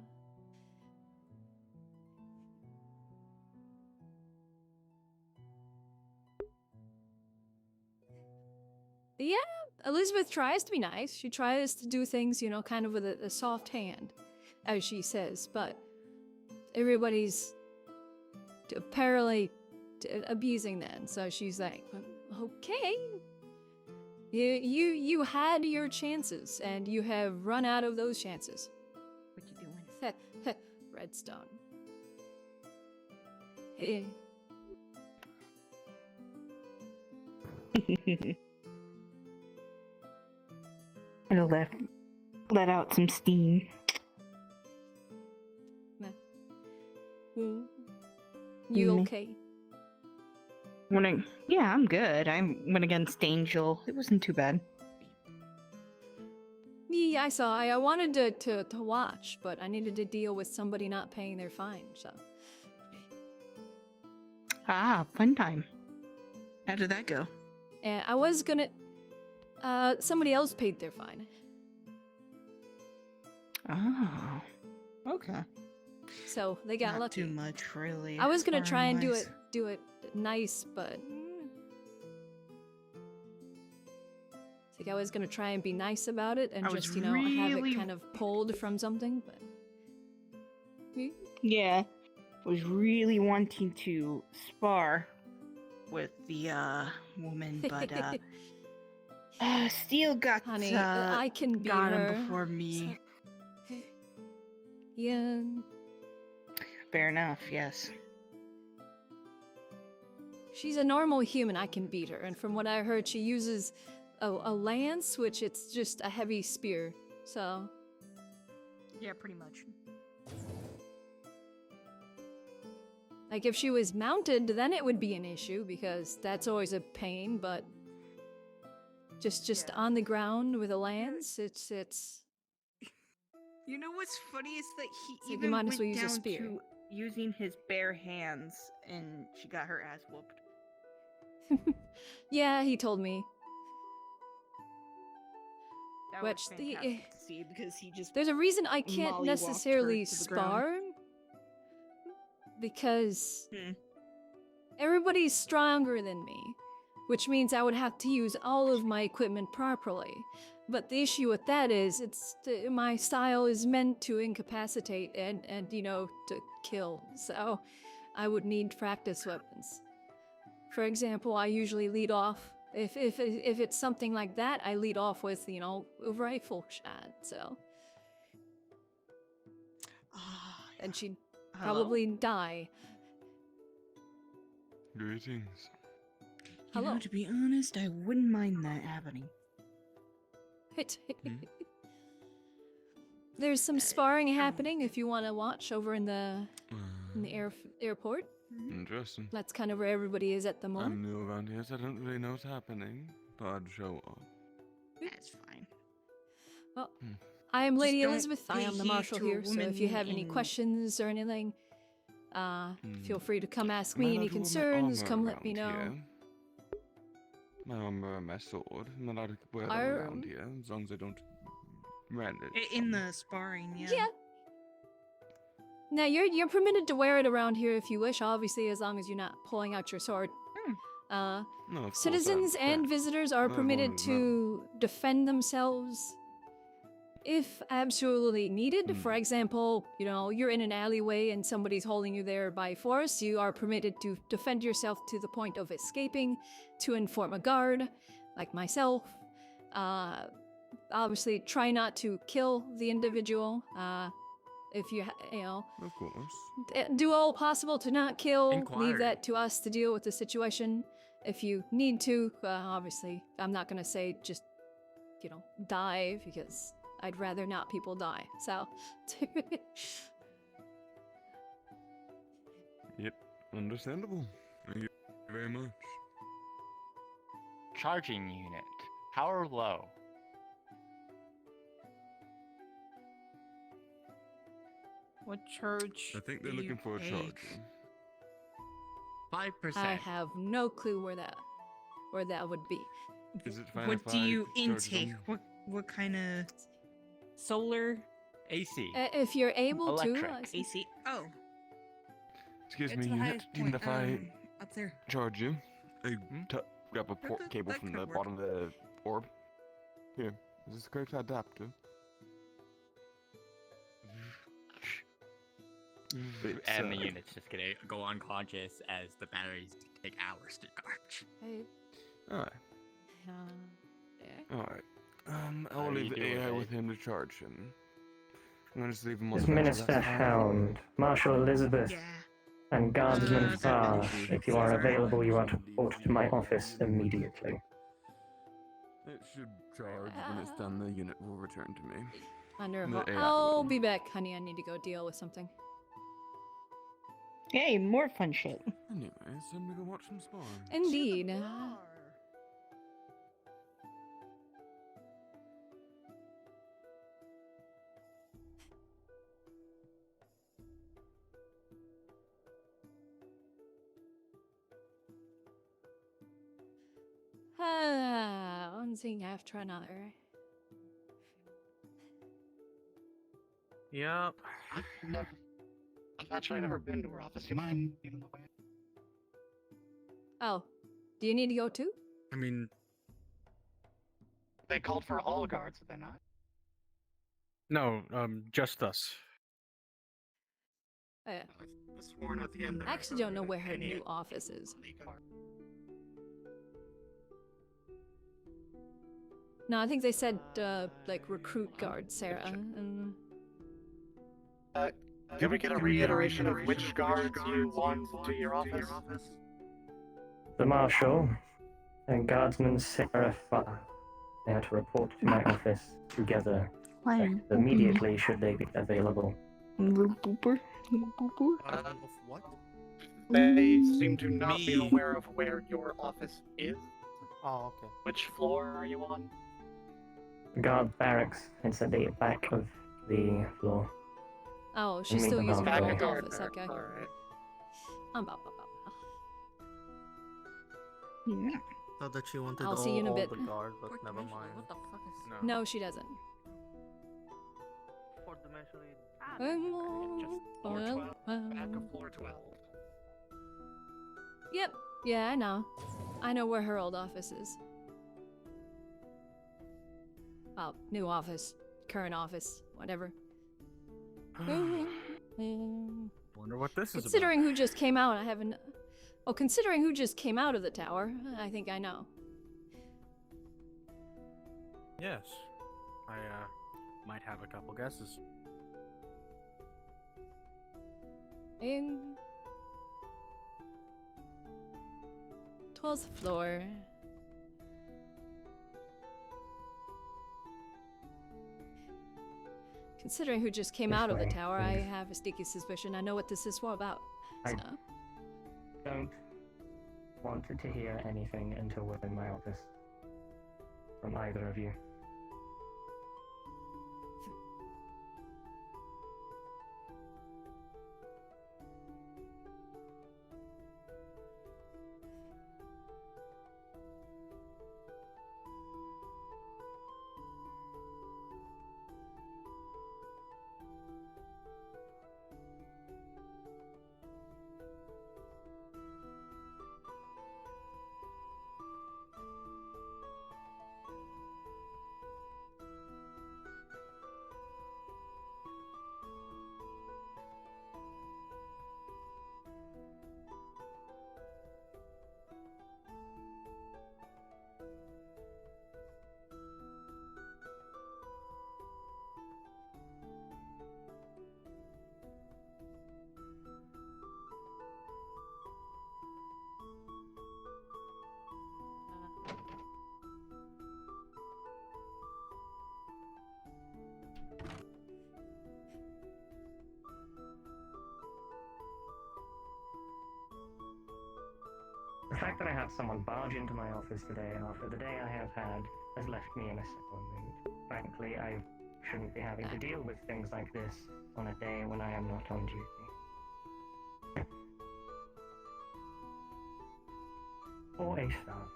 Yeah, Elizabeth tries to be nice. She tries to do things, kind of with a soft hand, as she says, but everybody's apparently abusing that. So she's like, okay, you had your chances, and you have run out of those chances. What you doing? Redstone. It'll let out some steam. You okay? Yeah, I'm good. I went against Angel. It wasn't too bad. Yeah, I saw. I wanted to watch, but I needed to deal with somebody not paying their fine, so. Ah, fun time. How did that go? And I was gonna... somebody else paid their fine. Oh. Okay. So, they got Not lucky. too much, really. I was gonna try and do sparring-wise. it nice, but... Like, I was gonna try and be nice about it and I was just, have really- it kind of pulled from something, but... Yeah. I was really wanting to spar with the, woman, but, Steel got, Honey, I can beat got her. him before me. Yeah. Fair enough, yes. She's a normal human, I can beat her, and from what I heard, she uses a lance, which it's just a heavy spear, so... Yeah, pretty much. Like, if she was mounted, then it would be an issue, because that's always a pain, but... Just on the ground with a lance, it's... You know what's funny is that he like you even might as well went use a down spear. to using his bare hands, and she got her ass whooped. Yeah, he told me. That Which was the... fantastic to see because he just There's a reason I can't mollywalked necessarily her to the ground. spar, because Hmm. everybody's stronger than me, which means I would have to use all of my equipment properly. But the issue with that is, my style is meant to incapacitate and to kill, so I would need practice weapons. For example, I usually lead off, if it's something like that, I lead off with, a rifle shot, so. And she'd probably die. Greetings. You Hello. know, to be honest, I wouldn't mind that happening. There's some sparring happening if you want to watch over in the airport. Interesting. That's kind of where everybody is at the moment. I'm new around here, so I don't really know what's happening. But I'd show up. That's fine. Well, I am Lady don't Elizabeth. I pay am the heed marshal to a here, so if you woman have any in- questions or anything, feel free to come ask Am I me allowed any to wear my concerns. armor Come let me know. around here? My armor and my sword. I'm allowed to wear them Are- around here, as long as I don't brand it. In the sparring, yeah. Yeah. Now you're permitted to wear it around here if you wish, obviously, as long as you're not pulling out your sword. No, of course, I Citizens and understand. visitors are But I permitted wanted to know. to defend themselves if absolutely needed. For example, you know, you're in an alleyway and somebody's holding you there by force. You are permitted to defend yourself to the point of escaping, to inform a guard, like myself. Obviously, try not to kill the individual. If you, you know, Of course. do all possible to not kill. Inquiry. Leave that to us to deal with the situation. If you need to, obviously, I'm not gonna say just, you know, die, because I'd rather not people die. So, Yep, understandable. Thank you very much. Charging unit. Power low. What charge? I think they're do you looking for a take? charger. 5%. I have no clue where that would be. Is it fine What if do I you charge them? intake? What kind of Solar? AC. If you're able Electric. to, I see. AC? Oh, Excuse it's me, the unit. highest Even point, if I up there. charge you, I grab a port that- cable that from could the work. bottom of the orb. Here, is this the correct adapter? It's, And the unit's just gonna go unconscious as the batteries take hours to charge. Hey. Alright. Yeah. Alright. How I'll do leave you the do it, AI eh? with him to charge him. I'm gonna just leave him on Is the bench, Minister that's fine. Hound, Marshal Elizabeth, and Guardsman Farr, if you are available, you are to report to my office immediately. It should charge when it's done, the unit will return to me. Under. The AI I'll will. be back, honey. I need to go deal with something. Hey, more fun shit. Anyway, it's time to go watch some sparring. Indeed. One thing after another. Yep. I've actually never been to her office. You mind leading the way? Oh, do you need to go too? I mean, They called for all guards, did they not? No, just us. Oh, yeah. I was sworn at the end. I actually don't know where her new office is. No, I think they said like recruit guard, Sarah. Can we get a reiteration of which guards you want to your office? The Marshal and Guardsman Sarah Farr, they are to report to my office together. Immediately, should they be available. Little booper. What? They seem to not be aware of where your office is. Oh, okay. Which floor are you on? Guard barracks, it's at the back of the floor. Oh, she's mean still the using her Marshal. old office. Okay. Yeah. Thought that she wanted I'll see you in a all bit. the guard, but never mind. What the fuck is No, she doesn't. Back of floor 12. Yep. Yeah, I know. I know where her old office is. Well, new office, current office, whatever. Wonder what this is Considering who just came out, I haven't. Oh, considering who just came out of the tower, I think I know. Yes. I might have a couple guesses. In 12th floor. Considering who just came This out of the way, tower, I please. have a sneaky suspicion I know what this is all about. I So. don't want to hear anything until we're in my office. From either of you. The fact that I had someone barge into my office today after the day I have had has left me in a sour mood. Frankly, I shouldn't be having to deal with things like this on a day when I am not on duty. Or a staff.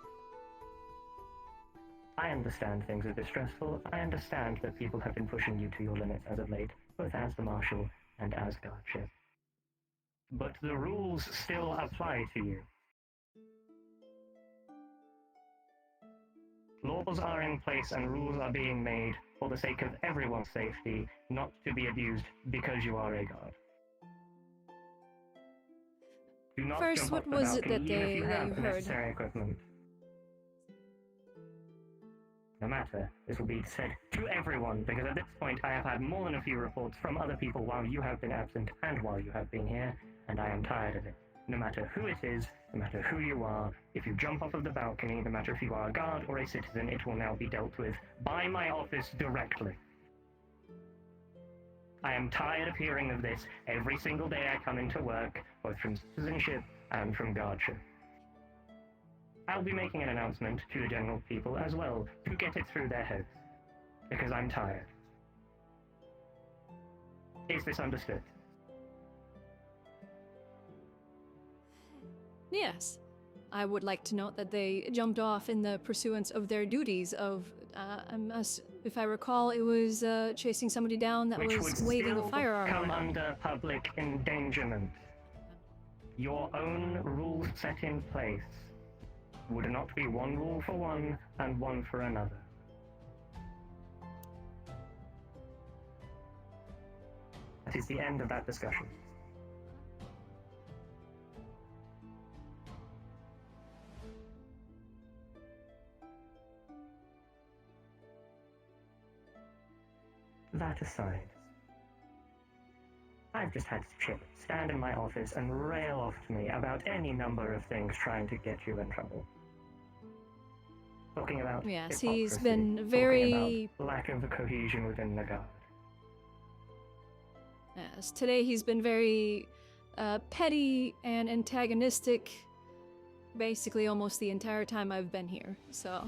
I understand things are distressful. I understand that people have been pushing you to your limits as of late, both as the Marshal and as Guardship. But the rules still apply to you. Laws are in place and rules are being made for the sake of everyone's safety, not to be abused because you are a guard. Do not First, jump what off the was it balcony that even if they you that have you the heard? necessary equipment. No matter, this will be said to everyone, because at this point I have had more than a few reports from other people while you have been absent and while you have been here, and I am tired of it. No matter who it is, no matter who you are, if you jump off of the balcony, no matter if you are a guard or a citizen, it will now be dealt with by my office directly. I am tired of hearing of this every single day I come into work, both from citizenship and from guardship. I'll be making an announcement to the general people as well, to get it through their heads, because I'm tired. Is this understood? Yes. I would like to note that they jumped off in the pursuance of their duties of, if I recall, it was chasing somebody down that Which was would waving still a firearm come around. under public endangerment. Your own rules set in place would not be one rule for one and one for another. That is the end of that discussion. That aside, I've just had Chip stand in my office and rail off to me about any number of things trying to get you in trouble. Talking about Yes, he's hypocrisy, been talking very... about lack of cohesion within the guard. Yes, today he's been very petty and antagonistic, basically almost the entire time I've been here, so...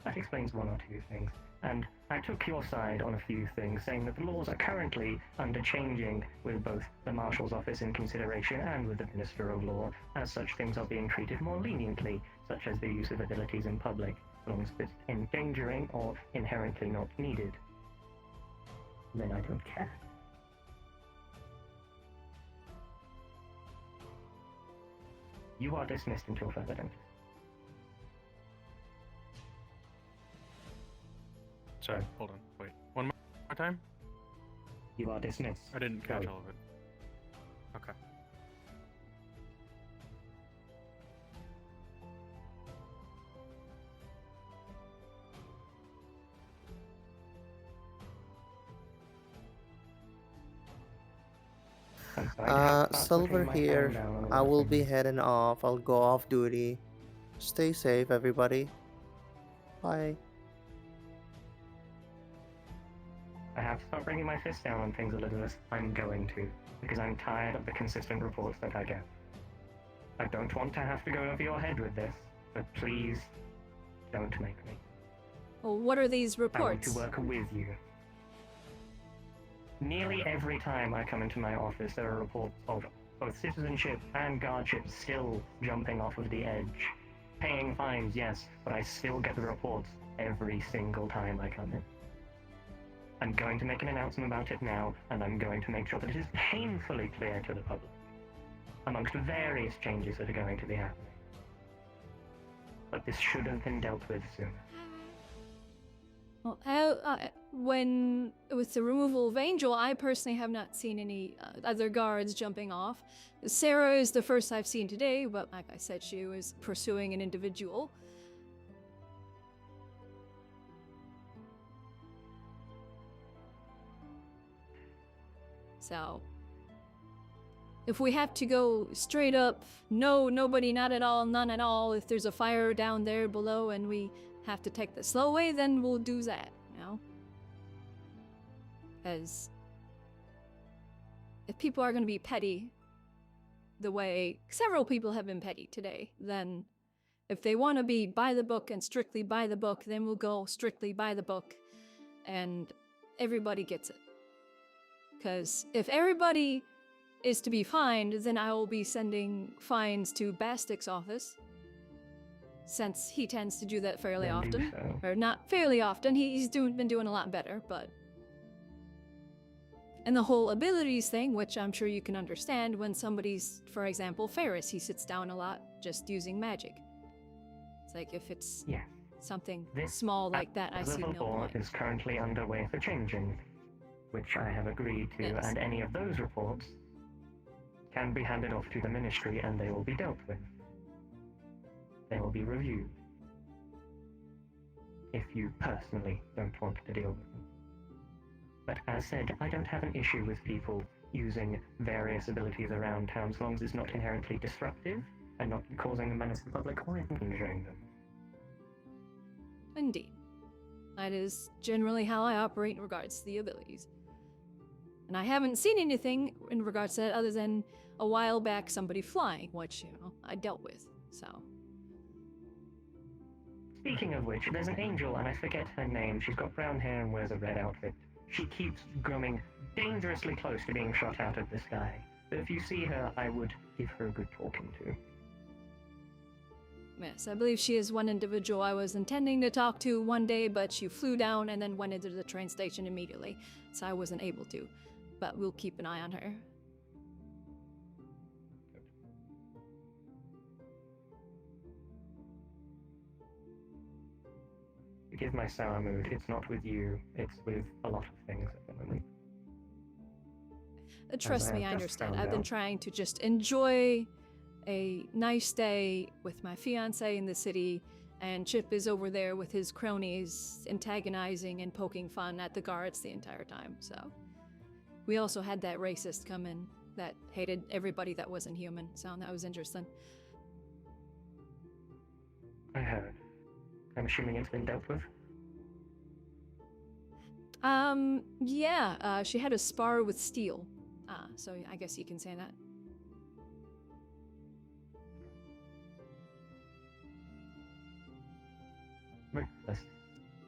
That explains one or two things, and I took your side on a few things, saying that the laws are currently under changing with both the Marshal's office in consideration and with the Minister of Law, as such things are being treated more leniently, such as the use of abilities in public, as long as it's endangering or inherently not needed. Then I don't care. You are dismissed until further notice. Sorry, hold on, wait. One more time? You are dismissed. I didn't catch Go. all of it. Okay. Silver here. I will be heading off. I'll go off duty. Stay safe, everybody. Bye. I have to start bringing my fist down on things, Elizabeth. I'm going to, because I'm tired of the consistent reports that I get. I don't want to have to go over your head with this, but please, don't make me. Well, what are these I want reports? to work with you. Nearly every time I come into my office, there are reports of both citizenship and guardship still jumping off of the edge. Paying fines, yes, but I still get the reports every single time I come in. I'm going to make an announcement about it now, and I'm going to make sure that it is painfully clear to the public, amongst various changes that are going to be happening. But this should have been dealt with sooner. Well, when with the removal of Angel, I personally have not seen any other guards jumping off. Sarah is the first I've seen today, but like I said, she was pursuing an individual. So, if we have to go straight up, no, nobody, not at all, none at all, if there's a fire down there below and we have to take the slow way, then we'll do that, you know? Because if people are going to be petty the way several people have been petty today, then if they want to be by the book and strictly by the book, then we'll go strictly by the book and everybody gets it. Because if everybody is to be fined, then I will be sending fines to Bastic's office, since he tends to do that fairly Then do often. so. Or not fairly often, he's been doing a lot better, but... And the whole abilities thing, which I'm sure you can understand when somebody's, for example, Ferris, he sits down a lot just using magic. It's like if it's Yeah. something This small like that, I see level no 4 point. is currently underway for changing, which I have agreed to, Yes. and any of those reports can be handed off to the ministry and they will be dealt with. They will be reviewed. If you personally don't want to deal with them. But as said, I don't have an issue with people using various abilities around town as long as it's not inherently disruptive and not causing a menace to the public or injuring them. Indeed. That is generally how I operate in regards to the abilities. And I haven't seen anything in regards to that other than a while back somebody flying, which, you know, I dealt with, so. Speaking of which, there's an angel, and I forget her name. She's got brown hair and wears a red outfit. She keeps growing dangerously close to being shot out of the sky. But if you see her, I would give her a good talking to. Yes, I believe she is one individual I was intending to talk to one day, but she flew down and then went into the train station immediately, so I wasn't able to. But we'll keep an eye on her. Forgive my sour mood. It's not with you. It's with a lot of things at the moment. Trust me, have I just understand. found I've been out. trying to just enjoy a nice day with my fiance in the city, and Chip is over there with his cronies antagonizing and poking fun at the guards the entire time, so. We also had that racist come in that hated everybody that wasn't human, so that was interesting. I heard. I'm assuming it's been dealt with? Yeah, she had a spar with steel. So I guess you can say that. Regardless,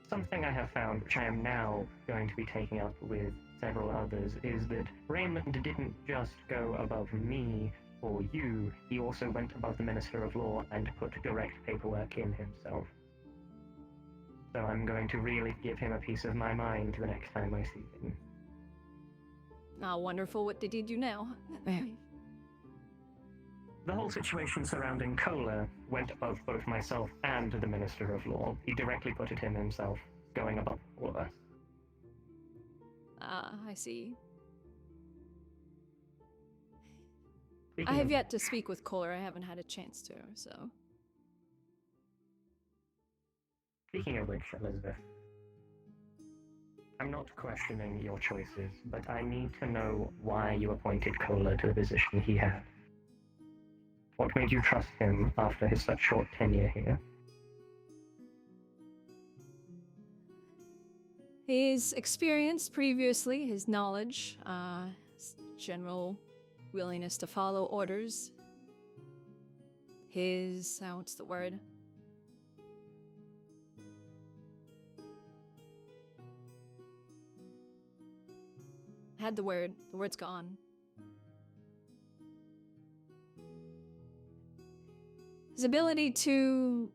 something I have found, which I am now going to be taking up with several others, is that Raymond didn't just go above me or you, he also went above the Minister of Law and put direct paperwork in himself. So I'm going to really give him a piece of my mind the next time I see him. Wonderful. What did he do now? The whole situation surrounding Kohler went above both myself and the Minister of Law. He directly put it in himself, going above all of us. I see. Speaking I have of- yet to speak with Kohler. I haven't had a chance to, so. Speaking of which, Elizabeth, I'm not questioning your choices, but I need to know why you appointed Kohler to the position he had. What made you trust him after his such short tenure here? his experience previously, his knowledge, his general willingness to follow orders, his, what's the word? I had the word's gone. His ability to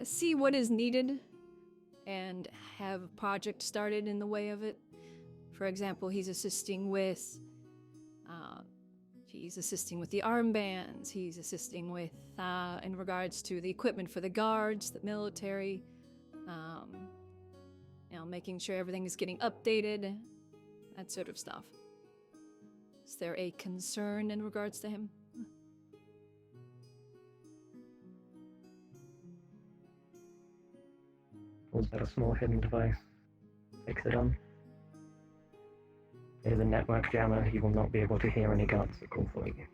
see what is needed and have a project started in the way of it. For example, he's assisting with the armbands. He's assisting with in regards to the equipment for the guards, the military. Making sure everything is getting updated, that sort of stuff. Is there a concern in regards to him? Was that a small hidden device? Fix it on. It is a network jammer. He will not be able to hear any guards that call for you.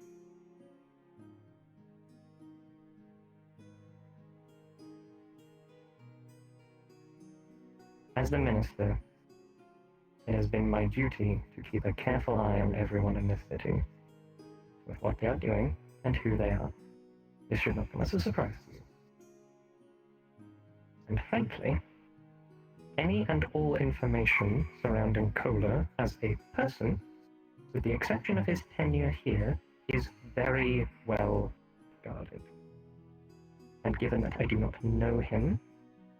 As the minister, it has been my duty to keep a careful eye on everyone in this city, with what they are doing and who they are. This should not come as a surprise to you. And frankly, any and all information surrounding Kohler as a person, with the exception of his tenure here, is very well guarded. And given that I do not know him,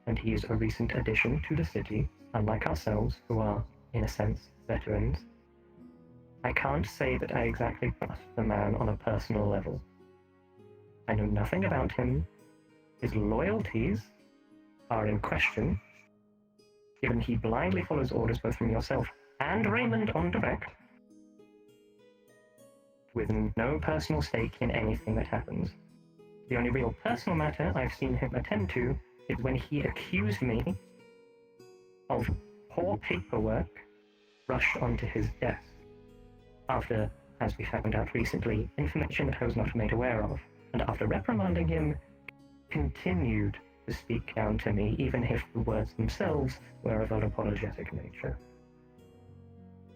and he is a recent addition to the city, unlike ourselves, who are, in a sense, veterans, I can't say that I exactly trust the man on a personal level. I know nothing about him. His loyalties are in question, given he blindly follows orders both from yourself and Raymond on direct, with no personal stake in anything that happens. The only real personal matter I've seen him attend to is when he accused me of poor paperwork rushed onto his desk, after, as we found out recently, information that I was not made aware of, and after reprimanding him, continued to speak down to me, even if the words themselves were of an apologetic nature.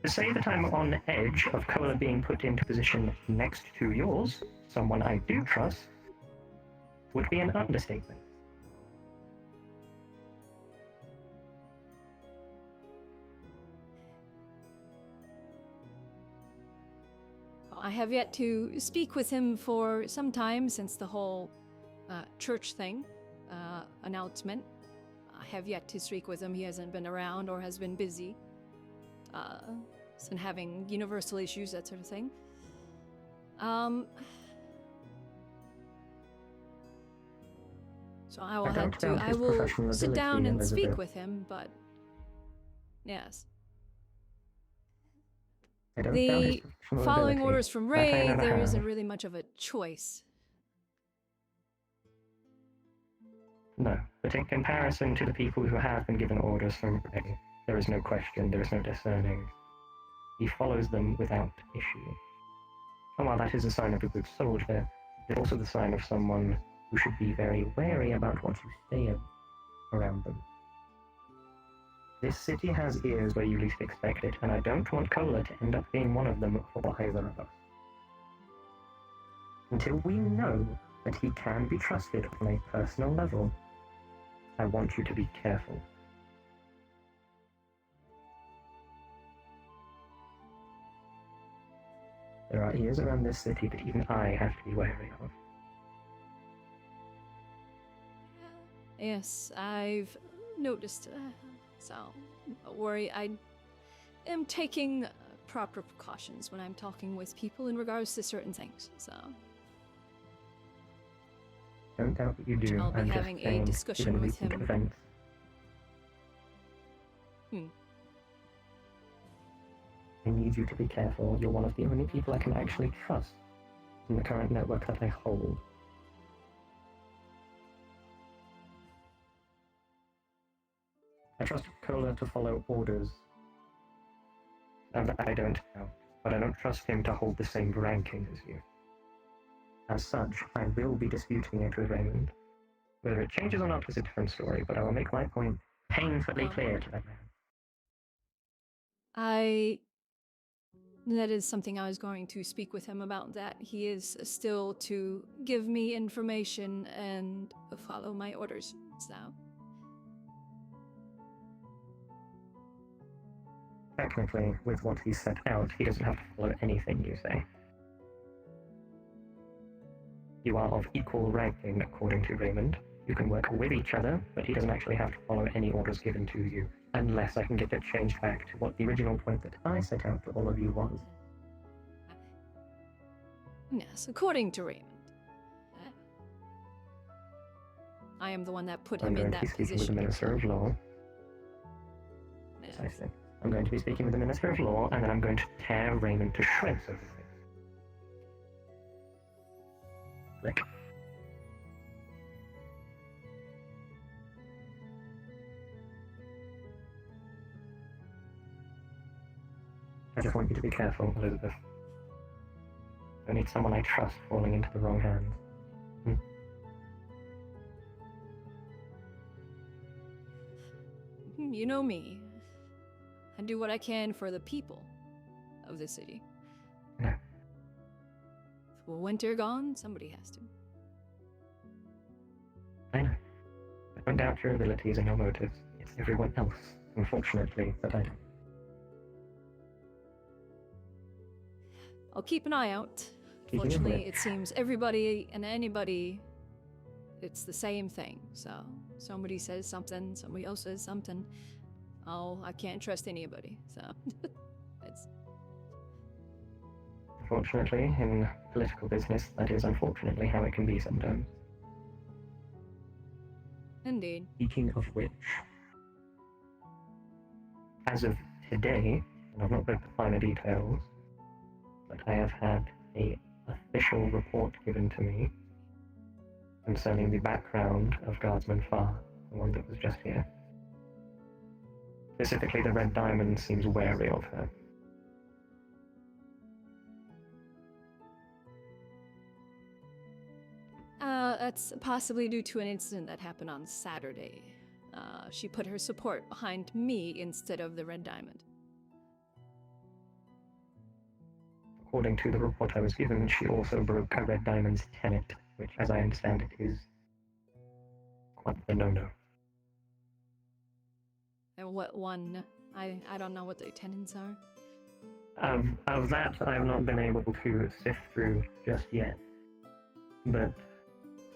To say that I'm on edge of Kohler being put into position next to yours, someone I do trust, would be an understatement. I have yet to speak with him for some time since the whole church thing announcement. I have yet to speak with him. He hasn't been around or has been busy. He's been having universal issues, that sort of thing. So I will sit down and speak with him, but yes. The following orders from Ray, there isn't really much of a choice. No, but in comparison to the people who have been given orders from Ray, there is no question, there is no discerning. He follows them without issue. And while that is a sign of a good soldier, it's also the sign of someone who should be very wary about what you say around them. This city has ears where you least expect it, and I don't want Kohler to end up being one of them for either of us. Until we know that he can be trusted on a personal level, I want you to be careful. There are ears around this city that even I have to be wary of. Yes, I've noticed. So, don't worry, I am taking proper precautions when I'm talking with people in regards to certain things, so. Don't doubt that you do. I'll be I'm having just saying, a discussion given with recent him. events, I need you to be careful. You're one of the only people I can actually trust in the current network that I hold. I trust Kohler to follow orders. And I don't know, but I don't trust him to hold the same ranking as you. As such, I will be disputing it with Raymond. Whether it changes or not is a different story, but I will make my point painfully clear to that man. That is something I was going to speak with him about, that he is still to give me information and follow my orders, so. Technically, with what he set out, he doesn't have to follow anything you say. You are of equal ranking, according to Raymond. You can work with each other, but he doesn't actually have to follow any orders given to you, unless I can get it changed back to what the original point that I set out to all of you was. Yes, according to Raymond. I am the one that put him in that I'm going to be speaking with the position. Minister of Law. Yes. Precisely. I'm going to be speaking with the Minister of Law, and then I'm going to tear Raymond to shreds over this. Rick. I just want you to be careful, Elizabeth. I need someone I trust falling into the wrong hands. You know me. I do what I can for the people of the city. Yeah. With winter gone, somebody has to. I know. I don't doubt your abilities and your motives. It's everyone else, unfortunately, that I don't. I'll keep an eye out. Keeping an Fortunately, eye. it seems everybody and anybody, it's the same thing. So, somebody says something, somebody else says something. Oh, I can't trust anybody. So, it's... Unfortunately, in political business, that is unfortunately how it can be sometimes. Indeed. Speaking of which, as of today, and I've not read the finer details, but I have had an official report given to me concerning the background of Guardsman Farr, the one that was just here. Specifically, the Red Diamond seems wary of her. That's possibly due to an incident that happened on Saturday. She put her support behind me instead of the Red Diamond. According to the report I was given, she also broke a Red Diamond's tenet, which, as I understand it, is quite the no-no. And what one? I don't know what the tenants are. Of that, I have not been able to sift through just yet. But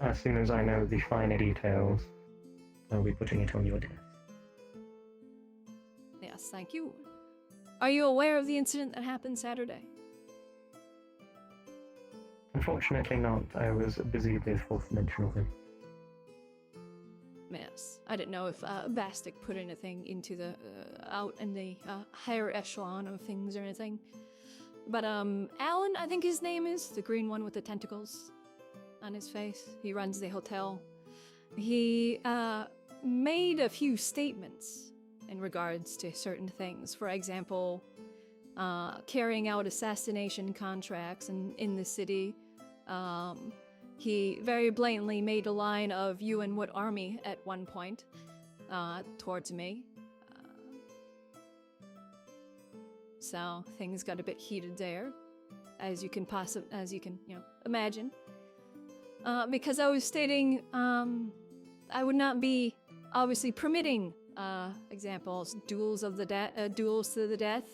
as soon as I know the finer details, I'll be putting it on your desk. Yes, thank you. Are you aware of the incident that happened Saturday? Unfortunately not. I was busy with fourth dimensional him. Yes. I didn't know if Bastic put anything into the out in the higher echelon of things or anything. But Alan, I think his name is, the green one with the tentacles on his face. He runs the hotel. He made a few statements in regards to certain things. For example, carrying out assassination contracts in the city. He very blatantly made a line of "you and what army" at one point towards me. So things got a bit heated there, as you can imagine. Because I was stating I would not be obviously permitting examples, duels to the death,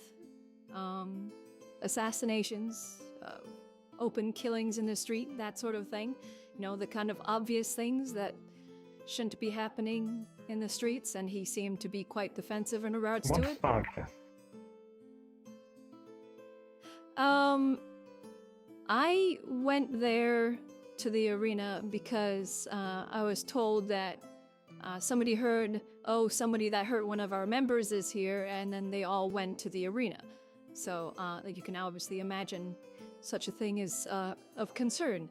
assassinations, open killings in the street, that sort of thing. You know, the kind of obvious things that shouldn't be happening in the streets, and he seemed to be quite defensive in regards to it. What sparked this? I went there to the arena because I was told that somebody that hurt one of our members is here, and then they all went to the arena. So, like you can obviously imagine, such a thing is of concern.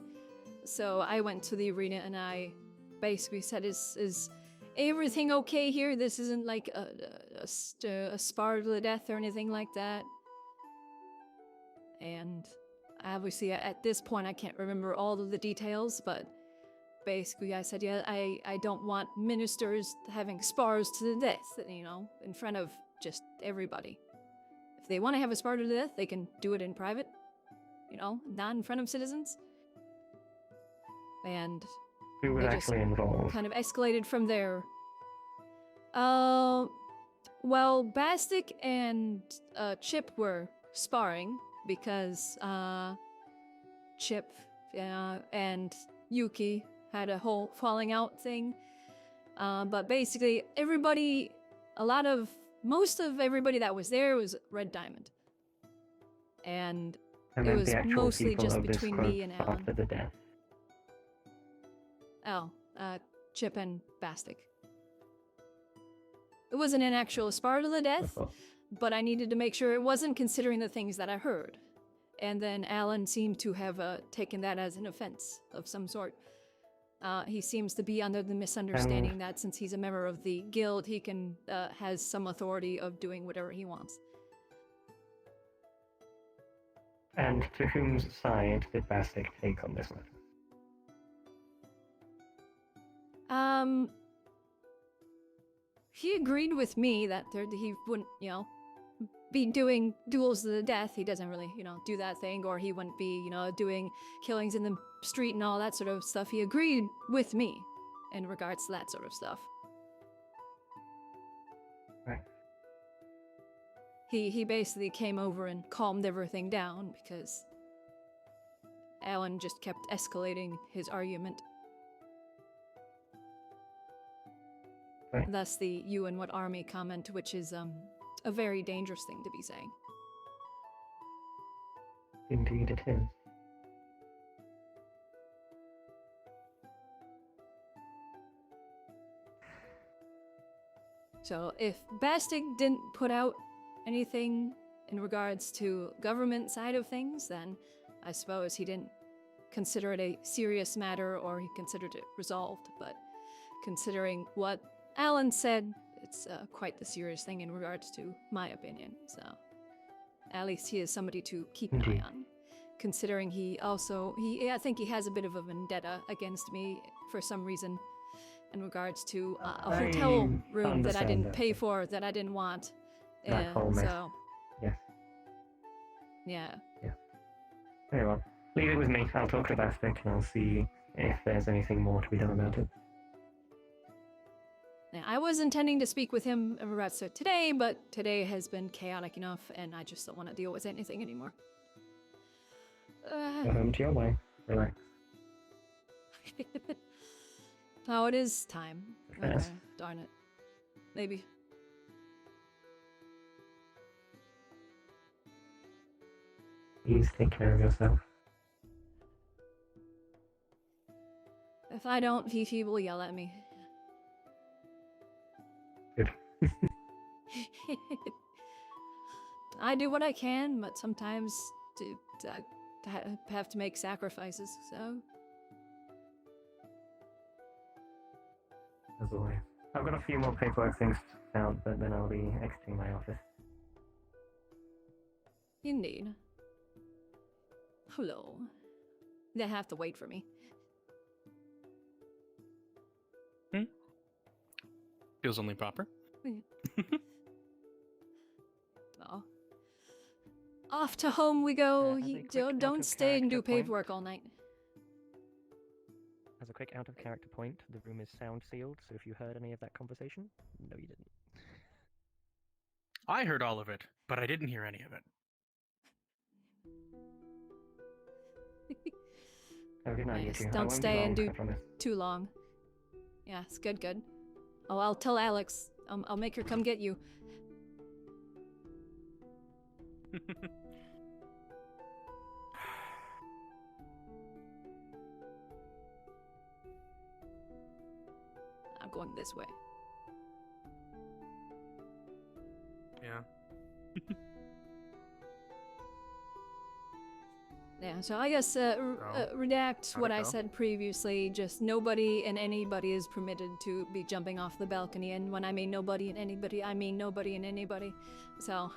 So I went to the arena and I basically said, "Is everything okay here? This isn't like a spar to the death or anything like that." And obviously, at this point, I can't remember all of the details, but basically I said, yeah, I don't want ministers having spars to the death, you know, in front of just everybody. if they want to have a spar to the death, they can do it in private. You know, not in front of citizens. And Who was they just actually involved? kind of escalated from there. Well, Bastic and Chip were sparring because Chip and Yuki had a whole falling out thing. But basically, most of everybody that was there was Red Diamond. And I it meant was the actual mostly people just of this between group me and Alan. after the death. Oh, Chip and Bastic. It wasn't an actual spar to the death, but I needed to make sure it wasn't considering the things that I heard. And then Alan seemed to have taken that as an offense of some sort. He seems to be under the misunderstanding that since he's a member of the guild, he can has some authority of doing whatever he wants. And to whose side did Bastic take on this matter? He agreed with me that he wouldn't, be doing duels to the death. He doesn't really, do that thing, or he wouldn't be, doing killings in the street and all that sort of stuff. He agreed with me in regards to that sort of stuff. Right. He basically came over and calmed everything down because Alan just kept escalating his argument. Right. Thus the "you and what army" comment, which is a very dangerous thing to be saying. Indeed it is. So if Bastic didn't put out anything in regards to government side of things, then I suppose he didn't consider it a serious matter, or he considered it resolved. But considering what Alan said, it's quite the serious thing in regards to my opinion. So at least he is somebody to keep an eye on. Considering I think he has a bit of a vendetta against me for some reason in regards to a hotel room that I didn't pay for, that I didn't want. That whole mess. So Yes. yeah. Very well. Leave it with me. I'll talk to Bastic and I'll see if there's anything more to be done about it. Now, I was intending to speak with him in regards to today, but today has been chaotic enough, and I just don't want to deal with anything anymore. Go home to your wife. Relax. Oh, it is time. Okay, Yes. darn it. Maybe. Please take care of yourself. If I don't, Fifi will yell at me. Good. I do what I can, but sometimes I have to make sacrifices, so... As always. I've got a few more paperwork things to sort out, but then I'll be exiting my office. Indeed. Hello. They have to wait for me. Feels only proper. Oh. Off to home we go. as a You quick don't out of stay and do character point. paperwork all night. As a quick out of character point, the room is sound sealed, so if you heard any of that conversation, no you didn't. I heard all of it, but I didn't hear any of it. Have a good night, you Nice. two. I Don't won't be stay and long, do I promise. too long. Yeah, it's good. Oh, I'll tell Alex. I'll make her come get you. I'm going this way. Yeah. Yeah, so I guess redact how'd what it I go? said previously. Just nobody and anybody is permitted to be jumping off the balcony. And when I mean nobody and anybody, I mean nobody and anybody. So,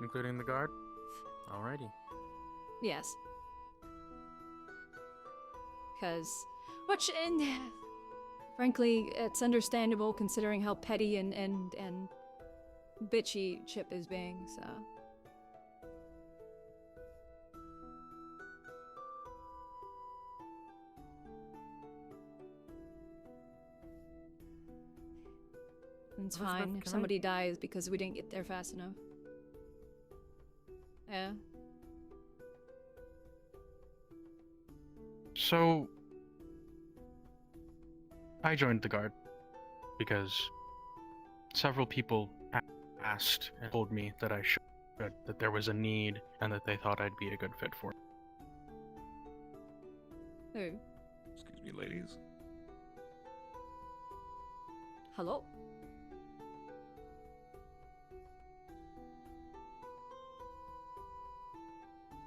Including the guard? Alrighty. yes. And frankly, it's understandable considering how petty and bitchy Chip is being, so. It's Elizabeth, fine if can I- somebody dies because we didn't get there fast enough. Yeah. So, I joined the guard because several people asked and told me that I should, that there was a need, and that they thought I'd be a good fit for it. Who? Excuse me, ladies. Hello?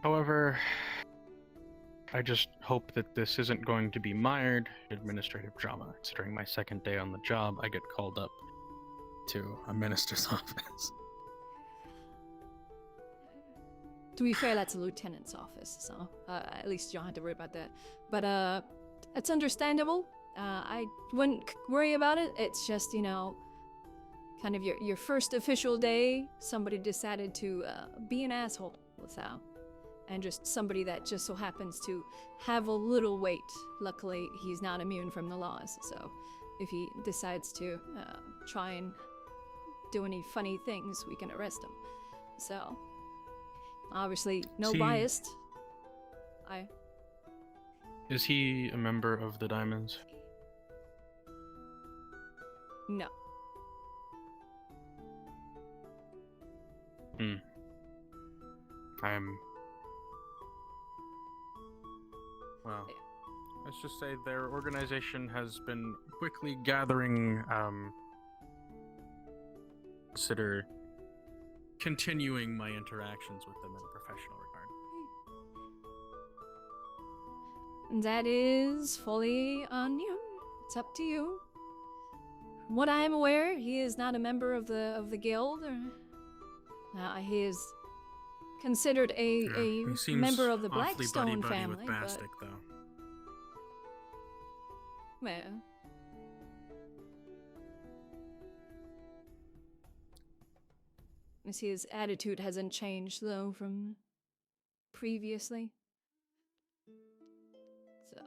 However, I just hope that this isn't going to be mired in administrative drama. Considering my second day on the job, I get called up to a minister's office. To be fair, that's a lieutenant's office, so at least you don't have to worry about that. But it's understandable. I wouldn't worry about it. It's just, you know, kind of your first official day, somebody decided to be an asshole with Sal. And just somebody that just so happens to have a little weight. Luckily, he's not immune from the laws, so if he decides to try and do any funny things, we can arrest him. So, obviously, no biased. Is he a member of the Diamonds? No. Well, let's just say their organization has been quickly gathering, consider continuing my interactions with them in a professional regard. That is fully on you. It's up to you. From what I am aware, he is not a member of the guild. He is considered a He seems member of the awfully Blackstone buddy-buddy family. with Bastic, though. Well, I see his attitude hasn't changed though from previously. So,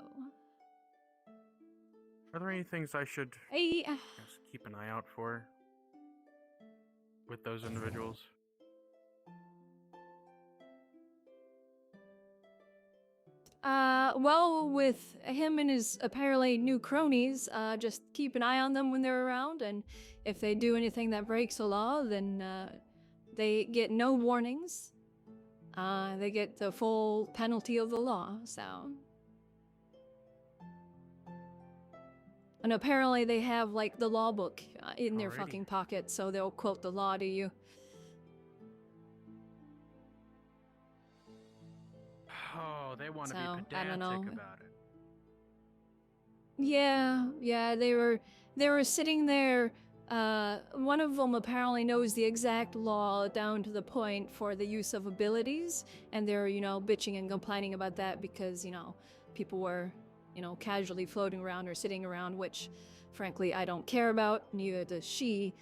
Are there any things I should I keep an eye out for with those individuals? well, with him and his apparently new cronies, just keep an eye on them when they're around, and if they do anything that breaks the law, then they get no warnings. They get the full penalty of the law, so. And apparently they have, like, the law book in their fucking pocket, so they'll quote the law to you. Oh, they want to So, be I don't pedantic know. about it. Yeah, they were sitting there. One of them apparently knows the exact law down to the point for the use of abilities, and they're, you know, bitching and complaining about that because, you know, people were, you know, casually floating around or sitting around, which, frankly, I don't care about, neither does she.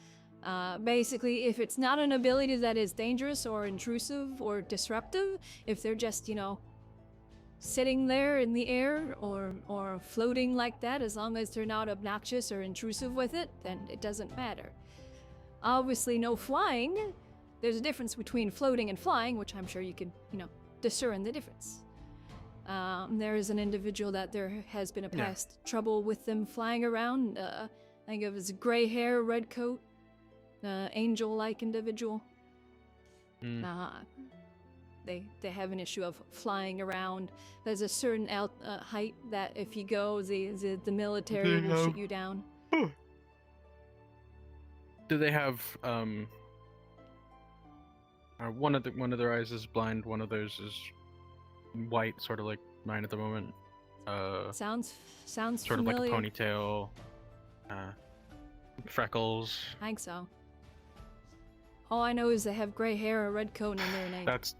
Basically, if it's not an ability that is dangerous or intrusive or disruptive, if they're just, you know, sitting there in the air or floating like that, as long as they're not obnoxious or intrusive with it, then it doesn't matter. Obviously, no flying. There's a difference between floating and flying, which I'm sure you can, you know, discern the difference. There is an individual that there has been a past trouble with them flying around. I think it was gray hair, red coat, angel-like individual. They have an issue of flying around. There's a certain height that if you go, the military will shoot you down. Do they have one of their eyes is blind, one of theirs is white, sort of like mine at the moment. Sounds sort familiar. of like a ponytail, freckles. I think so. All I know is they have gray hair, a red coat, and their name. That's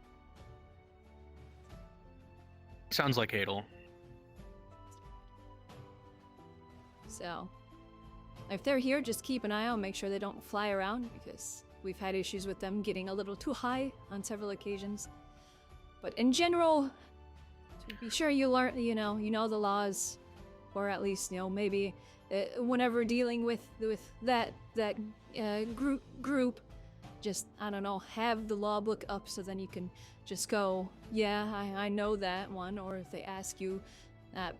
sounds like Adel. So, if they're here, just keep an eye out, make sure they don't fly around, because we've had issues with them getting a little too high on several occasions. But in general, to be sure you learn, you know the laws, or at least, maybe whenever dealing with that group, just, I don't know, have the law book up so then you can just go, yeah, I know that one. Or if they ask you,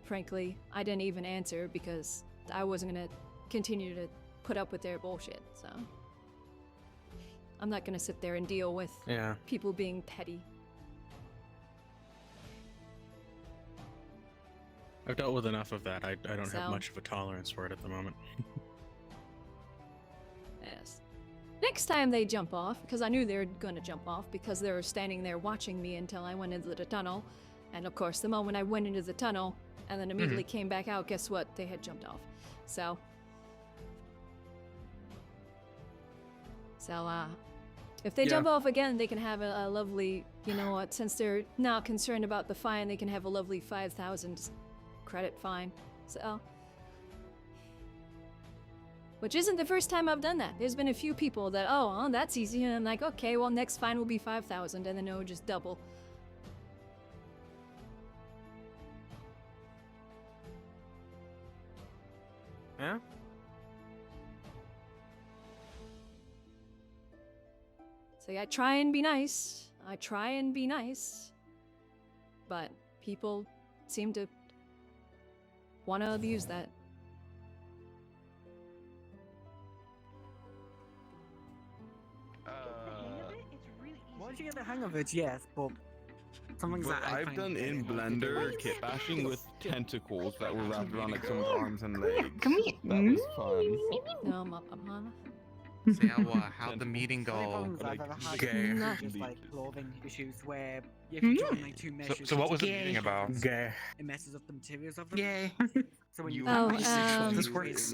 frankly, I didn't even answer because I wasn't gonna continue to put up with their bullshit, so. I'm not gonna sit there and deal with people being petty. I've dealt with enough of that. I don't So- have much of a tolerance for it at the moment. Yes. Next time they jump off, because I knew they were gonna jump off because they were standing there watching me until I went into the tunnel. And of course, the moment I went into the tunnel and then immediately came back out, guess what? They had jumped off. So, if they jump off again, they can have a lovely, since they're not concerned about the fine, they can have a lovely 5,000 credit fine. So, which isn't the first time I've done that. There's been a few people that, oh, that's easy, and I'm like, okay, well, next fine will be 5,000, and then it would just double. Yeah? So yeah, I try and be nice. But people seem to want to abuse that. Once you get the hang of it, yes, but something's What that I I've find done very in hard to Blender do. kit bashing with tentacles that were wrapped around like someone's arms and legs. Come here. That was fun. No, I'm See how the meeting The only go? problems I've ever had Gay. is just like clothing issues where if you join like two meshes, So what was the together, meeting about? Gay. it messes up the materials of them. Gay. So when you This works.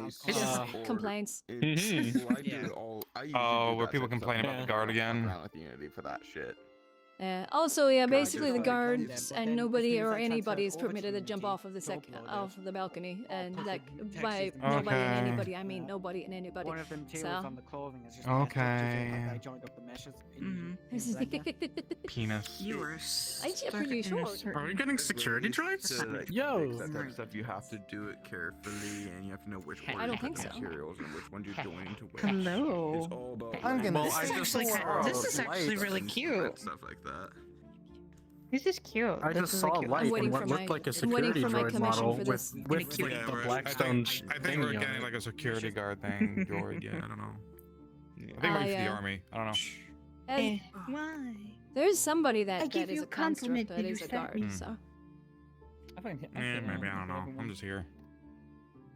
Complaints. Well, I do it all. I usually Oh, do were that people shit 'cause complaining I about the don't guard fuck again? around with Unity for that shit. Also, yeah, basically the just- guards But and then as nobody soon as or I transfer anybody it is over to permitted to jump Unity, off of the to upload it, off of the balcony, and put that the textures by and nobody and Okay. anybody, I mean nobody and anybody. One of them So. materials on the clothing is just messed up due to the fact that I joined up the meshes in Blender. Penis. You are pretty short. Are we getting security droids? To, like, Yo. fix that type of stuff, you have to do it carefully, and you have to know which I ones don't are think the so. materials and which ones you're doing to which. Hello. It's all about. I'm gonna- This is actually really cute. Stuff like that. This is cute. I This just is saw really a cute. light waiting in what for looked my- like a I'm waiting security for my droid commission model for with this. with Yeah, like the right. Blackstone I think we're thingy on getting it. like a security guard thing, droid. Yeah, I don't know. I think Ah, maybe for the yeah. army. I don't know. And Why? there's somebody that, I give that is you a a compliment construct that that is you a sent guard, me. so. I think. Maybe I don't know. I'm just here.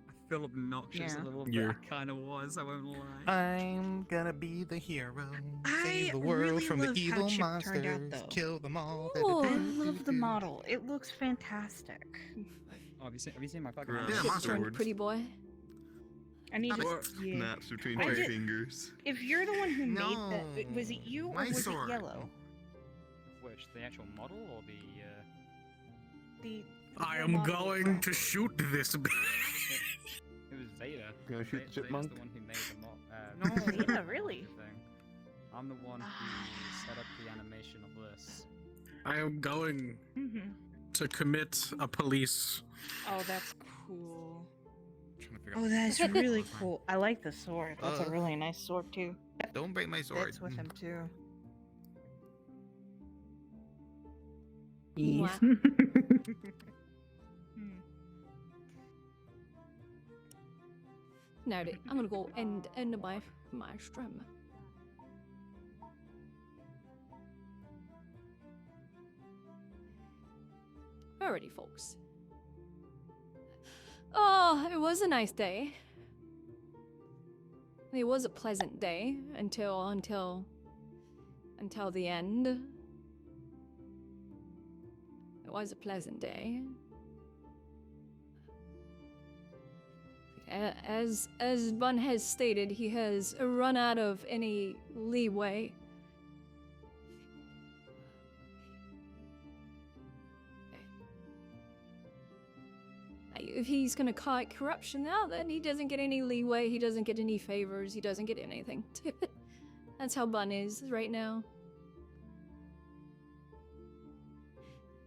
I feel obnoxious Yeah. a little bit. You're- I kind of was. I won't lie. I'm gonna be the hero. I Save the world really from the love how evil Chip turned out, monsters. though. Kill them all. Oh, I love the model. It looks fantastic. Oh, have you seen my fucking? Yeah, house? Chip monster turned words. pretty boy. I need to. Yeah. Snaps between I two did- fingers. If you're the one who made No. that, was it you or My was sword. it yellow? Which the actual model or the? The. I your am model going itself. to shoot this. It was Zeta. Gonna shoot the Zeta's chipmunk? the one who made the mod. No. Zeta, really? Thing. I'm the one who set up the animation of this. I am going Mm-hmm. to commit a police. Oh, that's cool. Trying to figure Oh, out- that's really cool. I like the sword. That's a Uh. really nice sword too. Don't break my sword. Fits with him too. Mwah. Nerdy. I'm gonna go end my stream. Alrighty, folks. Oh, it was a nice day. It was a pleasant day until the end. It was a pleasant day. As Bun has stated, he has run out of any leeway. If he's gonna call it corruption now, then he doesn't get any leeway, he doesn't get any favors, he doesn't get anything. That's how Bun is right now.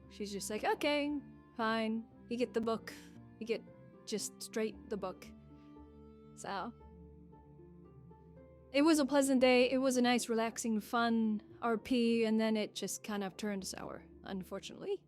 She's just like, okay, fine. You get the book. You get just straight the book. So. It was a pleasant day. It was a nice, relaxing, fun RP, and then it just kind of turned sour, unfortunately.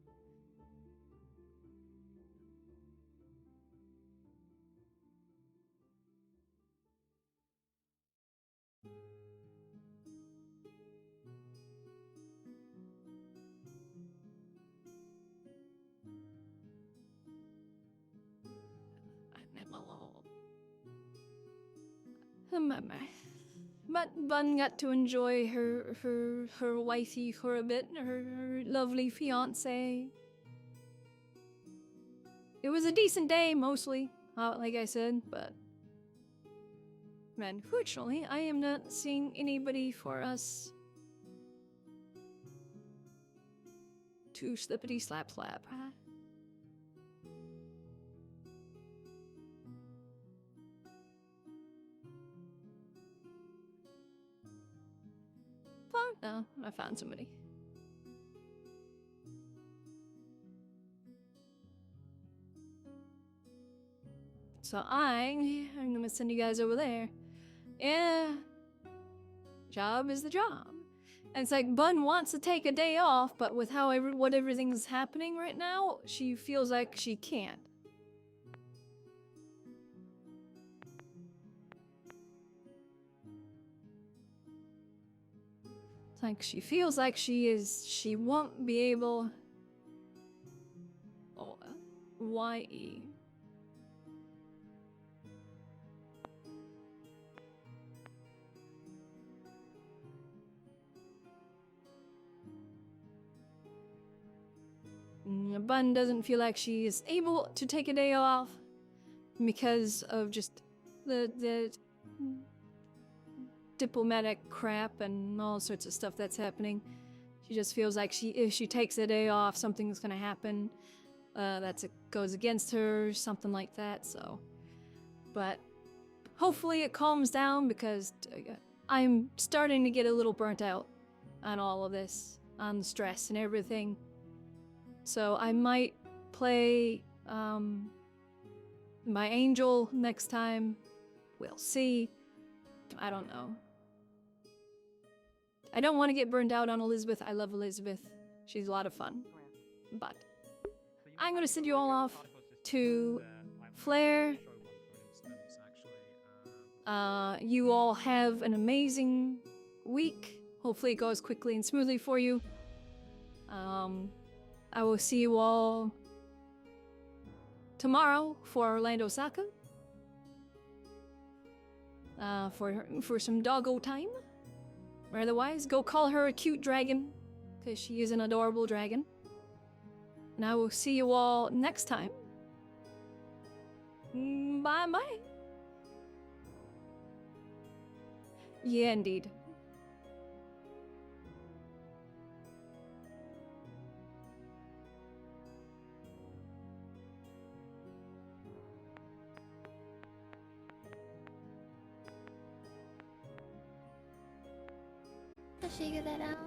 But Bun got to enjoy her wifey for a bit, her lovely fiance. It was a decent day, mostly, like I said, but unfortunately, I am not seeing anybody for us to slippity slap slap. Oh, no, I found somebody. So I'm gonna send you guys over there. Yeah. Job is the job. And it's like Bun wants to take a day off, but with how what everything's happening right now, she feels like she can't. It's like she feels like she won't be able. Oh, YE. Bun doesn't feel like she is able to take a day off because of just the diplomatic crap and all sorts of stuff that's happening. She just feels like if she takes a day off, something's gonna happen goes against her, something like that. So, but hopefully it calms down because I'm starting to get a little burnt out on all of this, on the stress and everything. So I might play my angel next time. We'll see. I don't know. I don't want to get burned out on Elizabeth. I love Elizabeth. She's a lot of fun. But I'm going to send you all off to Flair. You all have an amazing week. Hopefully it goes quickly and smoothly for you. I will see you all tomorrow for Orlando Saka. For some doggo time. Or otherwise, go call her a cute dragon, because she is an adorable dragon. And I will see you all next time. Bye-bye. Yeah, indeed. Figure that out.